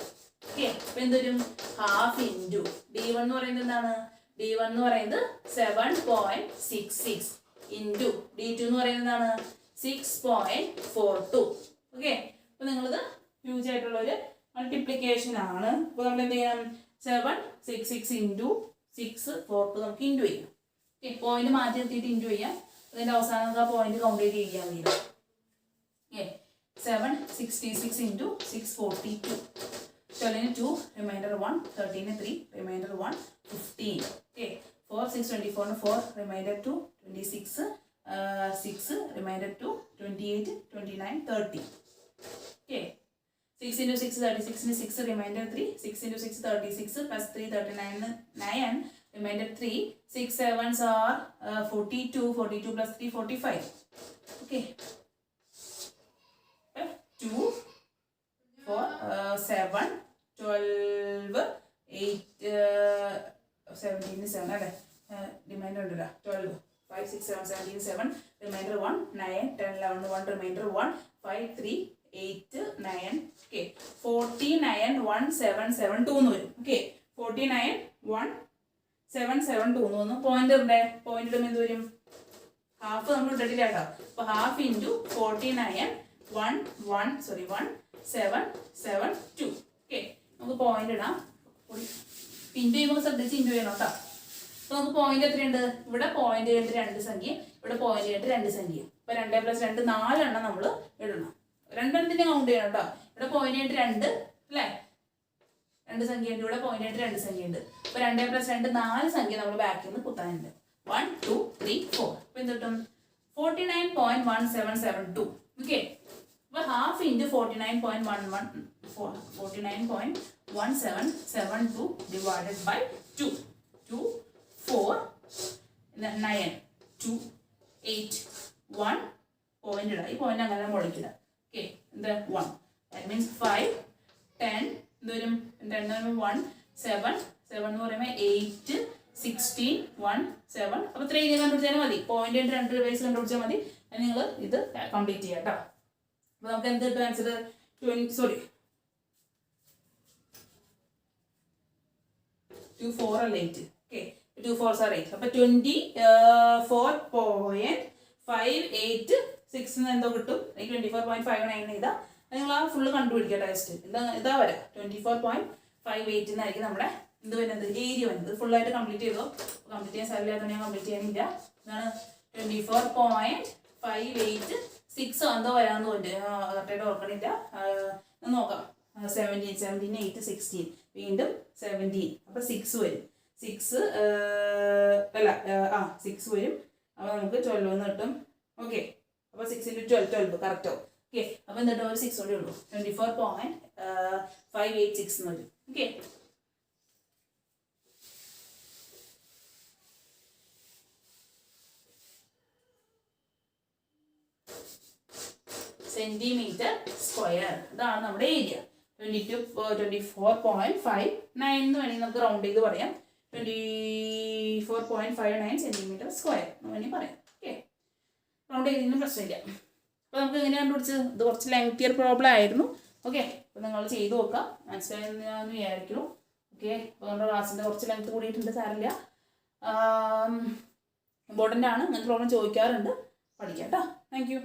Okay, അപ്പൊ എന്തൊരും? ഹാഫ് ഇൻറ്റു D1 എന്ന് പറയുന്നത് എന്താണ്? D1 എന്ന് പറയുന്നത് 7.66 ഇൻറ്റു D2 എന്ന് പറയുന്നത് എന്താണ്? 6.42. ഓക്കെ, അപ്പൊ നിങ്ങളിത് ഹ്യൂജ് ആയിട്ടുള്ള ഒരു മൾട്ടിപ്ലിക്കേഷൻ ആണ്. അപ്പോൾ നമ്മൾ എന്ത് ചെയ്യണം? 766 ഇൻറ്റു 642 നമുക്ക് ഇൻറ്റു ചെയ്യാം. ഓക്കെ, പോയിന്റ് മാറ്റി നിർത്തിയിട്ട് ഇൻറ്റു ചെയ്യാം. അതിൻ്റെ അവസാനം നമുക്ക് ആ പോയിന്റ് കൗണ്ട് ചെയ്ത് ചെയ്യാൻ കഴിയും. Okay, 766 into 642. 12 2, remainder 1, 13 3, remainder 1, 15. Okay, 4 6 24 4, remainder 2, 26, 6, remainder 2, 28, 29, 30. Okay, 6 into 6 36 into 6, remainder 3, 6 into 6 36 plus 3 39, 9, remainder 3, 6 7s are 42, 42 plus 3 45. Okay, 2 4 7 12 8 17 7 അല്ലേ? റിമൈൻഡർ ഉണ്ടല്ലോ 12 5 6 7 17 7, റിമൈൻഡർ 1 9 10 11 1, റിമൈൻഡർ 1 5 3 8 9. ഓക്കെ, 49 1 7 7 2 എന്ന് വരും. ഓക്കെ, 49 1 7 7 2 എന്ന് വന്നു. പോയിന്റ് ഇടുമ്പോൾ എന്ത് വരും? ഹാഫ് നമ്മൾ ഇട്ടിട്ടില്ല കേട്ടോ. അപ്പൊ ഹാഫ് ഇൻറ്റു 49 1 7 7 2. ഓക്കെ, നമുക്ക് പോയിന്റ് ഇടാം. ഇൻറ്റു ചെയ്യുമ്പോൾ ശ്രദ്ധിച്ച് ഇൻറ്റു ചെയ്യണം കേട്ടോ. അപ്പൊ നമുക്ക് പോയിന്റ് എത്രയുണ്ട്? ഇവിടെ പോയിന്റ് കഴിഞ്ഞിട്ട് 2 സംഖ്യ, ഇവിടെ പോയിന്റ് കഴിഞ്ഞിട്ട് 2 സംഖ്യ. അപ്പൊ 2 + 2 4 എണ്ണം നമ്മൾ ഇടണം. 2 എണ്ണത്തിന്റെ കൗണ്ട് ചെയ്യണം കേട്ടോ. ഇവിടെ പോയിന്റ് കഴിഞ്ഞിട്ട് 2 അല്ലേ? 2 സംഖ്യ ഉണ്ട്, ഇവിടെ പോയിന്റ് കഴിഞ്ഞിട്ട് 2 സംഖ്യ ഉണ്ട്. അപ്പൊ 2 + 2 4 സംഖ്യ നമ്മൾ ബാക്കിൽ നിന്ന് കുത്താനുണ്ട്. 1 2 3 4. അപ്പൊ എന്ത് കിട്ടും? 49.1772. ഓക്കെ, അപ്പൊ half into 49.1772 divided by 2 2 4 9 point ഇടാം. ഈ പോയിന്റ് അങ്ങനെ മുകളിലിടാം. ഓക്കെ, എന്താ 1 ദാറ്റ് മീൻസ് 5 10 എന്തോരും 10 1 7 7 എന്ന് പറയുമ്പോൾ 8 16 1 7. അപ്പോൾ 3 ഇത് കണ്ടുപിടിച്ചാൽ മതി. പോയിന്റ് 2 ബേസ് കണ്ടുപിടിച്ചാൽ മതി. നിങ്ങൾ ഇത് കംപ്ലീറ്റ് ചെയ്യാം കേട്ടോ. അപ്പോൾ നമുക്ക് എന്ത് കിട്ടും ആൻസർ? 2 4 അല്ല 8. Okay, 2 4s are 8. അപ്പോൾ 24.586 എന്തോ കിട്ടും. 24.59 ഇതാ. നിങ്ങൾ ആ ഫുള്ള് കണ്ടുപിടിക്കുക ടെസ്റ്റ്. ഇതാ വരാം 24.58 എന്നായിരിക്കും നമ്മുടെ ഇത് വരുന്നത്, ഏരിയ വരുന്നത്. ഫുള്ളായിട്ട് കംപ്ലീറ്റ് ചെയ്തോ. കംപ്ലീറ്റ് ചെയ്യാൻ സ്ഥലമില്ലാത്തതുകൊണ്ട് ഞാൻ കംപ്ലീറ്റ് ചെയ്യാനില്ല. ഇതാണ് 24.586 എന്തോ വരാമെന്ന് തോന്നുന്നു. കറക്റ്റായിട്ട് ഓർക്കണില്ല. നോക്കാം. 17 8 16 വീണ്ടും 17. അപ്പോൾ 6 വരും. 6 അല്ല 6 വരും. അപ്പോൾ നമുക്ക് 12 എന്ന് കിട്ടും. ഓക്കെ, അപ്പോൾ 6 × 12 കറക്റ്റോ? ഓക്കെ, അപ്പോൾ എന്നിട്ട് ഒരു 6 കൂടെ ഉള്ളൂ. 24.586 എന്ന് വരും. Okay, centimetre square. ഇതാണ് നമ്മുടെ ഏരിയ. 24.59 എന്ന് വേണമെങ്കിൽ നമുക്ക് റൗണ്ട് ചെയ്ത് പറയാം. 24.59 സെന്റിമീറ്റർ സ്ക്വയർ എന്ന് വേണമെങ്കിൽ പറയാം. ഓക്കെ, റൗണ്ട് ചെയ്തതിനും പ്രശ്നമില്ല. അപ്പോൾ നമുക്ക് എങ്ങനെ കണ്ടുപിടിച്ചത്? ഇത് കുറച്ച് ലെങ്തിയർ പ്രോബ്ലം ആയിരുന്നു. ഓക്കെ, അപ്പോൾ നിങ്ങൾ ചെയ്ത് നോക്കുക. മനസ്സിലായെന്ന് ഞാൻ വിചാരിക്കുന്നു. ഓക്കെ, അപ്പോൾ നമ്മുടെ ക്ലാസ്സിൻ്റെ കുറച്ച് ലെങ്ത് കൂടിയിട്ടുണ്ട്. സാരില്ല, ഇമ്പോർട്ടൻ്റ് ആണ്. അങ്ങനത്തെ പ്രോബ്ലം ചോദിക്കാറുണ്ട്. പഠിക്കാം കേട്ടോ. Thank you.